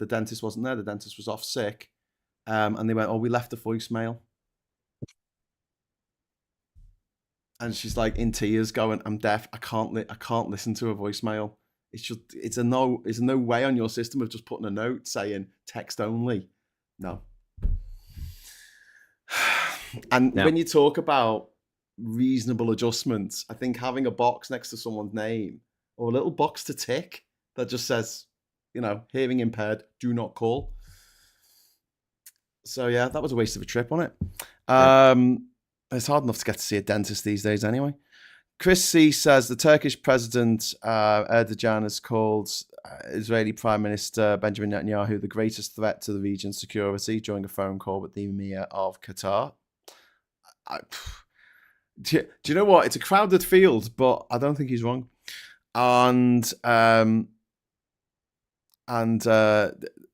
S1: dentist wasn't there. The dentist was off sick. And they went, we left a voicemail. And she's like in tears going, I'm deaf. I can't listen to a voicemail. It's a no way on your system of just putting a note saying text only. No. And when you talk about reasonable adjustments, I think having a box next to someone's name or a little box to tick that just says, hearing impaired, do not call. So yeah, that was a waste of a trip, wasn't it? It's hard enough to get to see a dentist these days anyway. Chris C says the Turkish president Erdogan has called Israeli Prime Minister Benjamin Netanyahu the greatest threat to the region's security during a phone call with the Emir of Qatar. Do you know what? It's a crowded field, but I don't think he's wrong. And Futum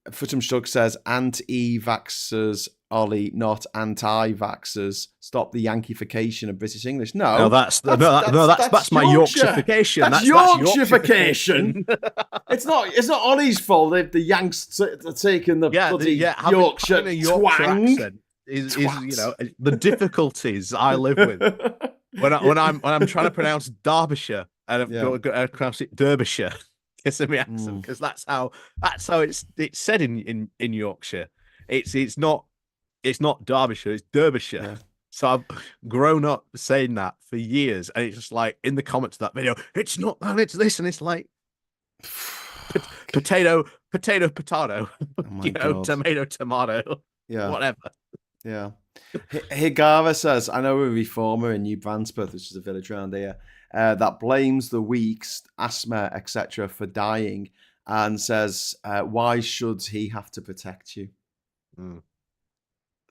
S1: Shtug says anti-vaxxers Ollie, not anti-vaxxers. Stop the Yankeefication of British English. No,
S2: that's my Yorkshirefication.
S1: That's Yorkshirefication. It's not Ollie's fault if the Yanks are taking the bloody Yorkshire
S2: having a Yorkshire accent is the difficulties I live with when I'm trying to pronounce Derbyshire and I've got to pronounce it Derbyshire. Kissing me accent, because that's how it's said in Yorkshire. It's not Derbyshire, it's Derbyshire. Yeah. So I've grown up saying that for years, and it's just like in the comments of that video, it's not that, it's this, and it's like potato, tomato, whatever.
S1: Yeah. Higara says, I know a reformer in New Brandsburg, which is a village around here, that blames the weak, asthma, etc., for dying, and says, why should he have to protect you?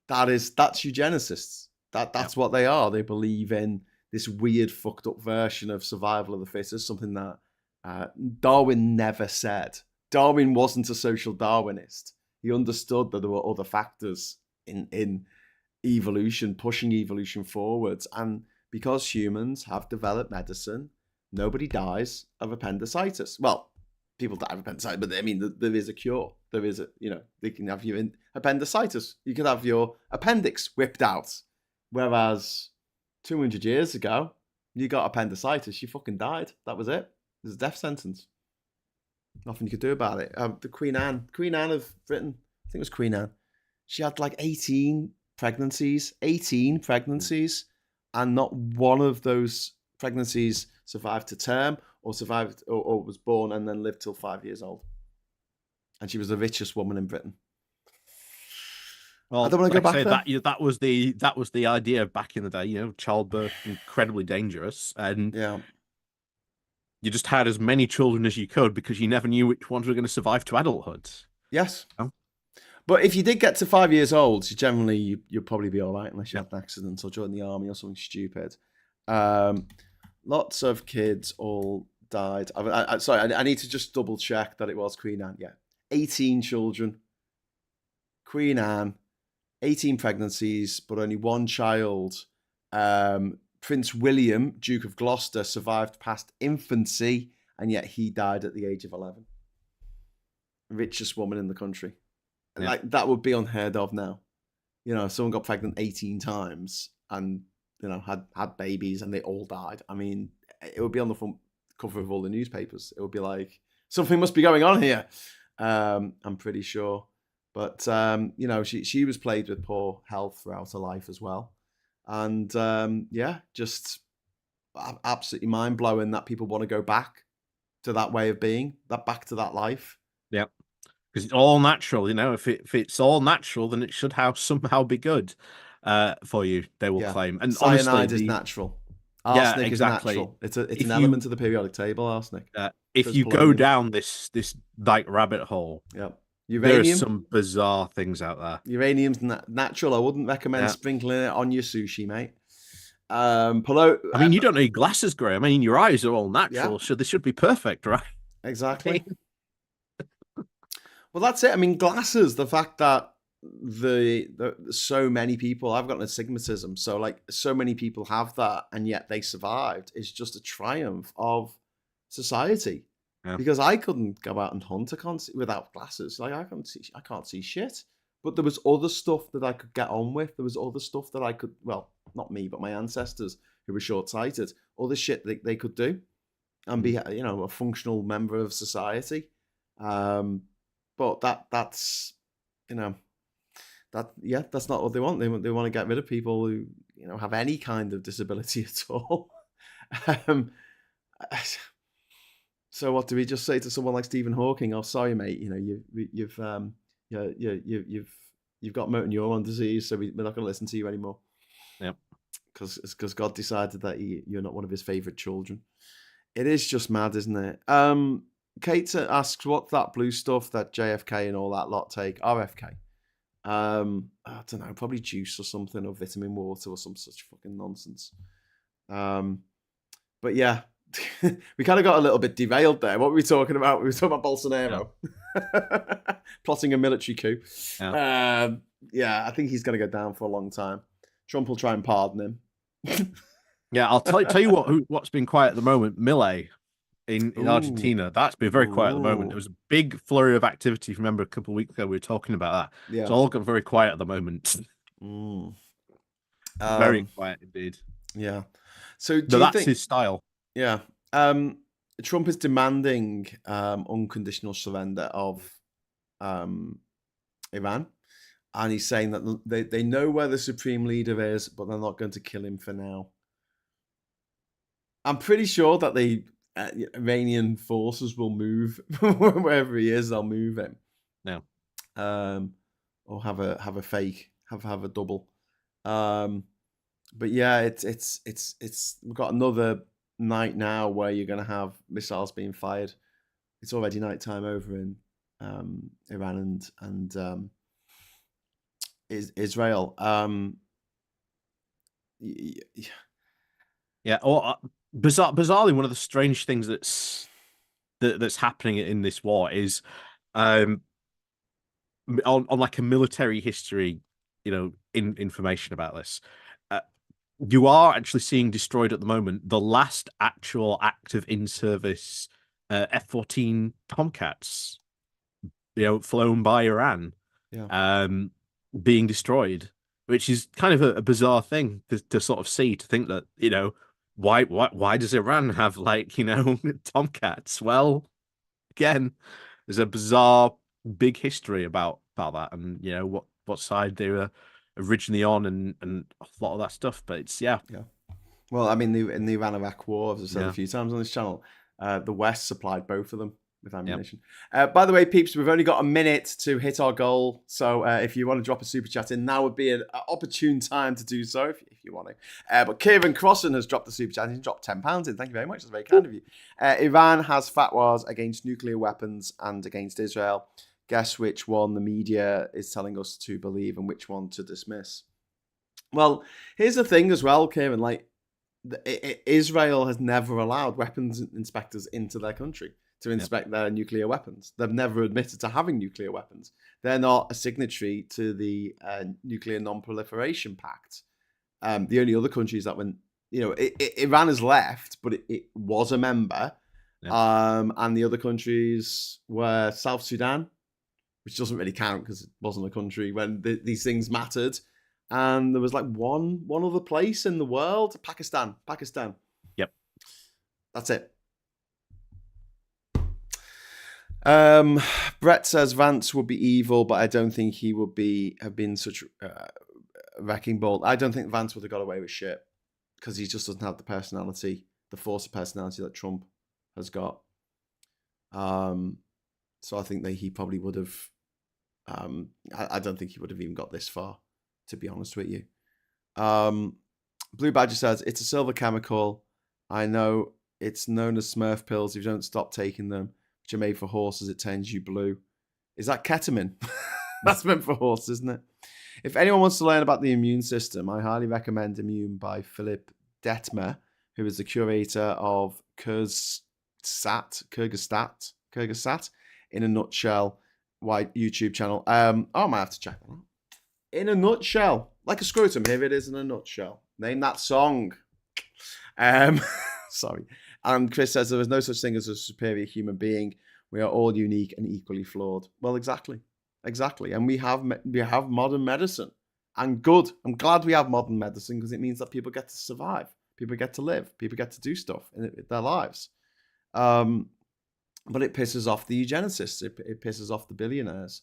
S1: That's eugenicists. That's what they are. They believe in this weird, fucked up version of survival of the fittest, something that Darwin never said. Darwin wasn't a social Darwinist. He understood that there were other factors in evolution, pushing evolution forwards. And because humans have developed medicine, nobody dies of appendicitis. Well, people die of appendicitis, but I mean, there is a cure. There is they can have you in appendicitis. You can have your appendix whipped out. Whereas 200 years ago, you got appendicitis, you fucking died. That was it. There's a death sentence. Nothing you could do about it. The Queen Anne of Britain, I think it was Queen Anne. She had like 18 pregnancies, and not one of those pregnancies survived to term or survived or was born and then lived till 5 years old. And she was the richest woman in Britain.
S2: Well, I don't want to go back there. That was the idea back in the day. Childbirth incredibly dangerous, and you just had as many children as you could because you never knew which ones were going to survive to adulthood.
S1: Yes, but if you did get to 5 years old, you'll probably be all right unless you had an accident or joined the army or something stupid. Lots of kids all died. I need to just double check that it was Queen Anne. Yeah, 18 children. Queen Anne. 18 pregnancies, but only one child. Prince William, Duke of Gloucester, survived past infancy, and yet he died at the age of 11. Richest woman in the country. Yeah. Like, that would be unheard of now. If someone got pregnant 18 times and, had babies and they all died. I mean, it would be on the front cover of all the newspapers. It would be like, something must be going on here. I'm pretty sure. But, she was plagued with poor health throughout her life as well. And, just absolutely mind-blowing that people want to go back to that way of being, back to that life.
S2: Yeah, because it's all natural, If it's all natural, then it should somehow be good for you, they will claim. And
S1: cyanide is natural. Arsenic is natural. It's an element of the periodic table, arsenic.
S2: If you go down this rabbit hole...
S1: Yeah.
S2: Uranium, there's some bizarre things out there.
S1: Uranium's natural. I wouldn't recommend sprinkling it on your sushi, mate.
S2: You don't need glasses, Gray. I mean, your eyes are all natural, so they should be perfect, right?
S1: Exactly. Well, that's it. I mean, glasses, the fact that so many people, I've got astigmatism, so so many people have that, and yet they survived, is just a triumph of society. Yeah. Because I couldn't go out and hunt without glasses. I can't see shit. But there was other stuff that I could get on with. There was other stuff that I could, well, not me, but my ancestors who were short-sighted, other shit that they could do and be, a functional member of society. But that's that's not what they want. They want to get rid of people who, have any kind of disability at all. So what do we just say to someone like Stephen Hawking? Oh, sorry, mate. You've got motor neuron disease, so we're not going to listen to you anymore.
S2: Yep.
S1: Because God decided that you're not one of his favorite children. It is just mad, isn't it? Kate asks, what's that blue stuff that JFK and all that lot take? RFK. I don't know, probably juice or something, or vitamin water or some such fucking nonsense. But yeah. we kind of got a little bit derailed there. What were we talking about? We were talking about Bolsonaro plotting a military coup. Yeah, I think he's going to go down for a long time. Trump will try and pardon him.
S2: Yeah, I'll tell you what's been quiet at the moment. Milei in Argentina. That's been very quiet at the moment. There was a big flurry of activity. Remember a couple of weeks ago we were talking about that. Yeah. It's all got very quiet at the moment. Very quiet indeed.
S1: Yeah. So
S2: that's his style.
S1: Yeah. Trump is demanding unconditional surrender of Iran. And he's saying that they know where the supreme leader is, but they're not going to kill him for now. I'm pretty sure that the Iranian forces will move wherever he is. They'll move him.
S2: No.
S1: Or have a fake, have a double. But yeah, it's we've got another night now where you're going to have missiles being fired. It's already nighttime over in Iran and Israel.
S2: Yeah. Or bizarrely, one of the strange things that's happening in this war is on like a military history, information about this. You are actually seeing destroyed at the moment the last actual active in-service F-14 Tomcats, flown by Iran, being destroyed, which is kind of a bizarre thing to sort of see, to think that, why does Iran have Tomcats? Well, again, there's a bizarre big history about that, and what side they were originally on, and a lot of that stuff. But it's yeah.
S1: Well, I mean, in the Iran-Iraq War, as I said a few times on this channel, the West supplied both of them with ammunition. By the way, peeps, we've only got a minute to hit our goal. So if you want to drop a super chat in, now would be an opportune time to do so if you want to. But Kieran Crossan has dropped the super chat. He's dropped £10 in. Thank you very much. That's very kind of you. Iran has fatwas against nuclear weapons and against Israel. Guess which one the media is telling us to believe and which one to dismiss. Well, here's the thing as well, Kieran. Israel has never allowed weapons inspectors into their country to inspect their nuclear weapons. They've never admitted to having nuclear weapons. They're not a signatory to the Nuclear Non-Proliferation Pact. The only other countries that Iran has left, but it was a member. And the other countries were South Sudan, which doesn't really count because it wasn't a country when these things mattered. And there was one other place in the world, Pakistan.
S2: Yep.
S1: That's it. Brett says Vance would be evil, but I don't think he would have been such a wrecking ball. I don't think Vance would have got away with shit because he just doesn't have the personality, the force of personality that Trump has got. So I think that he probably would have. I don't think he would have even got this far, to be honest with you. Blue Badger says it's a silver chemical. I know it's known as Smurf pills. If you don't stop taking them, which are made for horses, it turns you blue. Is that ketamine? That's meant for horses, isn't it? If anyone wants to learn about the immune system, I highly recommend Immune by Philip Detmer, who is the curator of Kyrgyzstat in a nutshell. White YouTube channel. I might have to check that out. In a nutshell, like a scrotum. Here it is in a nutshell. Name that song. Sorry. And Chris says there is no such thing as a superior human being. We are all unique and equally flawed. Well, exactly. And we have modern medicine, and good. I'm glad we have modern medicine because it means that people get to survive, people get to live, people get to do stuff in their lives. But it pisses off the eugenicists. It pisses off the billionaires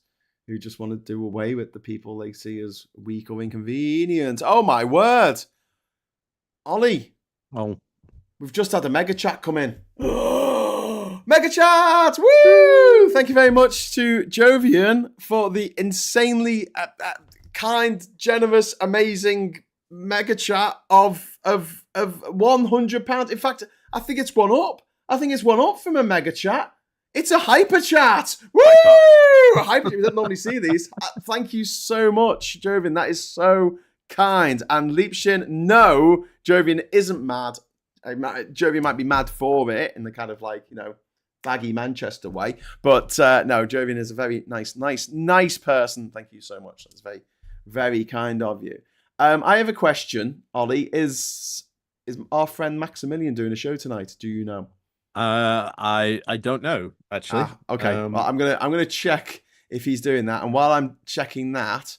S1: who just want to do away with the people they see as weak or inconvenient. Oh, my word. Ollie.
S2: Oh.
S1: We've just had a mega chat come in. Mega chat! Woo! Thank you very much to Jovian for the insanely kind, generous, amazing mega chat of £100. In fact, I think it's one up. From a mega chat. It's a hyper chat. Woo! Hyper. We don't normally see these. Thank you so much, Jovian. That is so kind. And Leapshin, no, Jovian isn't mad. Jovi might be mad for it in the kind of like, baggy Manchester way. But no, Jovian is a very nice person. Thank you so much. That's very, very kind of you. I have a question, Ollie. Is our friend Maximilian doing a show tonight? Do you know?
S2: I don't know, actually.
S1: Okay. Well, I'm gonna check if he's doing that. And while I'm checking that,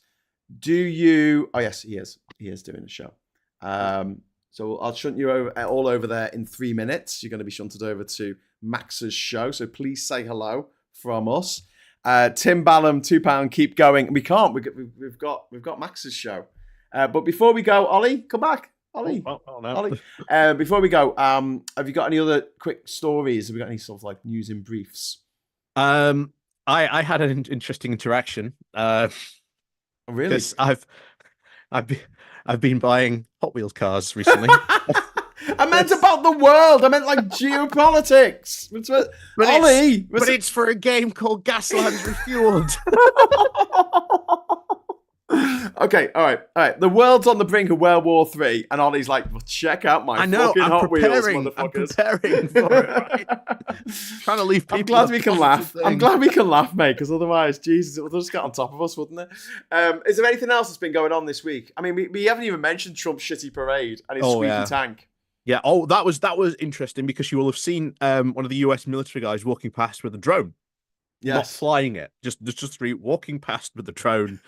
S1: do you? Oh yes, he is. He is doing a show. So I'll shunt you all over there in 3 minutes. You're going to be shunted over to Max's show. So please say hello from us. Tim Ballum, £2. Keep going. We can't. We've got Max's show. But before we go, Ollie, come back. Ollie.
S2: No.
S1: Ollie. Before we go, have you got any other quick stories? Have we got any sort of like news in briefs?
S2: I had an interesting interaction.
S1: Really?
S2: Because I've been buying Hot Wheels cars recently.
S1: I meant about the world. I meant like geopolitics. Ollie,
S2: it's for a game called Gaslands Refueled.
S1: Okay, all right. The world's on the brink of World War III, and Ollie's like, well, check out my fucking Hot Wheels, motherfuckers.
S2: I'm preparing for it, right? Trying to leave people.
S1: I'm glad we can laugh. I'm glad we can laugh, mate, because otherwise, Jesus, it would just get on top of us, wouldn't it? Is there anything else that's been going on this week? I mean, we haven't even mentioned Trump's shitty parade and his squeaky tank.
S2: Yeah. Oh, that was interesting because you will have seen one of the US military guys walking past with a drone. Yes. Not flying it, just walking past with the drone.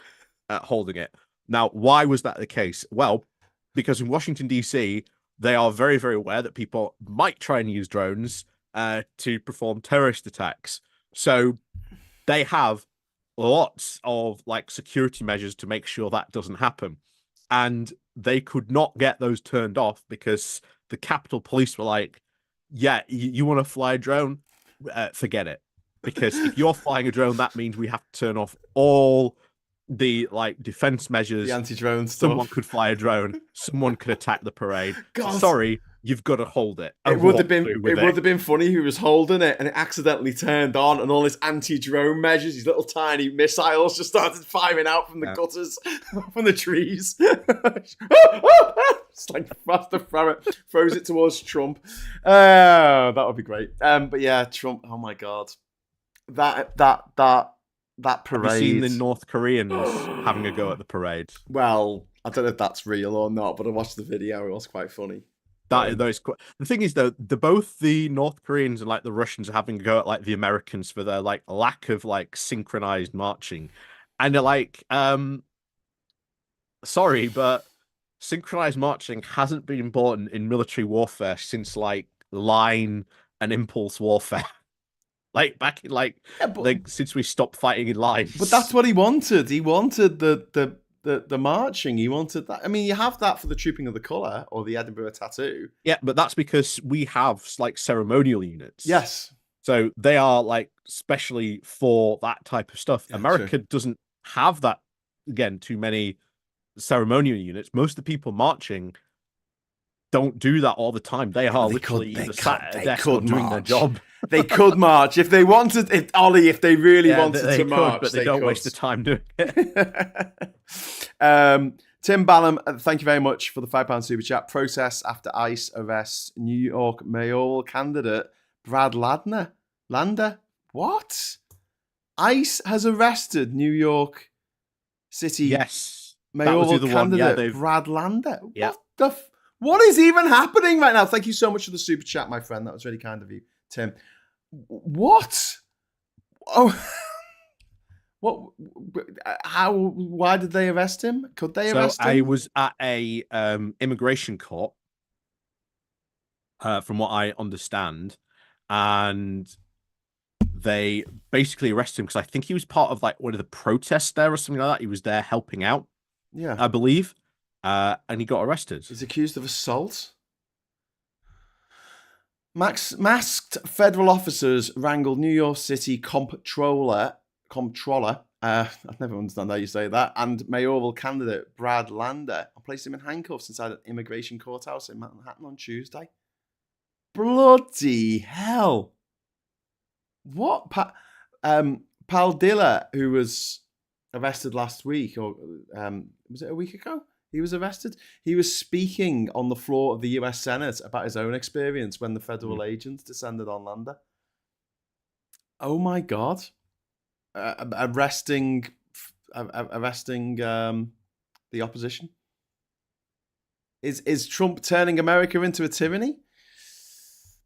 S2: Holding it. Now, why was that the case? Well, because in Washington, D.C., they are very, very aware that people might try and use drones to perform terrorist attacks. So they have lots of like security measures to make sure that doesn't happen. And they could not get those turned off because the Capitol Police were like, yeah, you want to fly a drone? Forget it. Because if you're flying a drone, that means we have to turn off all the like defense measures,
S1: the anti-drone stuff.
S2: Someone could fly a drone, someone could attack the parade. God. Sorry, you've got to hold it.
S1: It would have been funny if he was holding it and it accidentally turned on, and all his anti-drone measures, these little tiny missiles, just started firing out from the gutters, from the trees. It's like faster throw it, throws it towards Trump. That would be great. But yeah, Trump. Oh my God, that parade.
S2: Have you seen the North Koreans having a go at the parade?
S1: Well, I don't know if that's real or not, but I watched the video. It was quite funny.
S2: The thing is, though, both the North Koreans and like the Russians are having a go at like the Americans for their like lack of like synchronized marching, and they're like, sorry, but synchronized marching hasn't been important in military warfare since like line and impulse warfare. Like back in like since we stopped fighting in lines.
S1: But that's what he wanted. He wanted the marching. He wanted that. I mean, you have that for the Trooping of the Colour or the Edinburgh Tattoo.
S2: Yeah, but that's because we have like ceremonial units.
S1: Yes.
S2: So they are like specially for that type of stuff. Yeah, America doesn't have that. Again, too many ceremonial units. Most of the people marching don't do that all the time. They are literally either sat at a desk or doing their job.
S1: They could march if they wanted. If they really wanted to march,
S2: but they don't waste the time doing it.
S1: Tim Ballum, thank you very much for the £5 super chat. Process after ICE arrests New York mayoral candidate Brad Lander. What? ICE has arrested New York City mayoral candidate Brad Lander.
S2: Yeah.
S1: What is even happening right now? Thank you so much for the super chat, my friend. That was really kind of you, Tim. What? Oh, what? How? Why did they arrest him? Could they arrest him?
S2: I was at a immigration court, from what I understand, and they basically arrested him because I think he was part of like one of the protests there or something like that. He was there helping out.
S1: Yeah,
S2: I believe. And he got arrested.
S1: He's accused of assault. Masked federal officers wrangled New York City comptroller. I've never understand how you say that. And mayoral candidate Brad Lander, and placed him in handcuffs inside an immigration courthouse in Manhattan on Tuesday. Bloody hell! What? Paldilla, who was arrested last week, or was it a week ago? He was arrested. He was speaking on the floor of the US Senate about his own experience when the federal agents descended on Lander. Oh my God. Arresting the opposition. Is Trump turning America into a tyranny?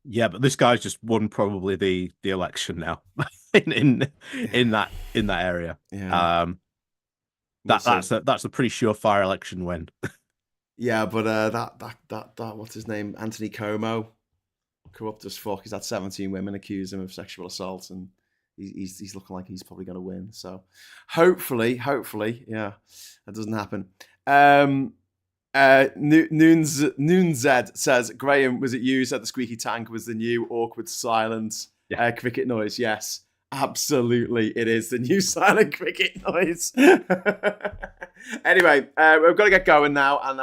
S2: Yeah, but this guy's just won probably the election now in that area.
S1: Yeah.
S2: That's a pretty surefire election win.
S1: Yeah, but that what's his name? Anthony Como, corrupt as fuck. He's had 17 women accuse him of sexual assault, and he's looking like he's probably going to win. So hopefully, yeah, that doesn't happen. Noonzed says, Graham, was it you said the squeaky tank was the new awkward silent cricket noise? Yes, absolutely, it is the new silent cricket noise. Anyway, we've got to get going now, and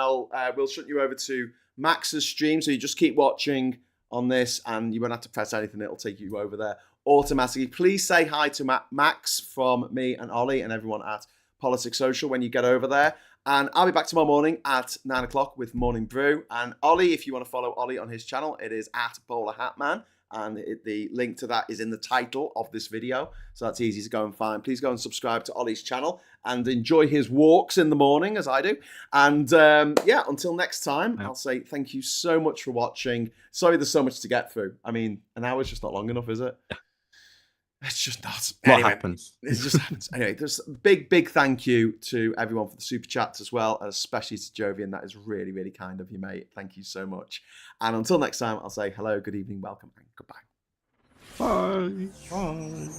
S1: we'll shut you over to Max's stream, so you just keep watching on this, and you won't have to press anything. It'll take you over there automatically. Please say hi to Max from me and Ollie and everyone at Politics Social when you get over there. And I'll be back tomorrow morning at 9 o'clock with Morning Brew. And Ollie, if you want to follow Ollie on his channel, it is at Bowlerhatman. And the link to that is in the title of this video. So that's easy to go and find. Please go and subscribe to Ollie's channel and enjoy his walks in the morning as I do. And yeah, until next time, I'll say thank you so much for watching. Sorry there's so much to get through. I mean, an hour's just not long enough, is it? It's just not.
S2: What happens?
S1: It just happens. Anyway, there's a big thank you to everyone for the super chats as well, and especially to Jovian. That is really, really kind of you, mate. Thank you so much. And until next time, I'll say hello, good evening, welcome, and goodbye.
S2: Bye.
S1: Bye.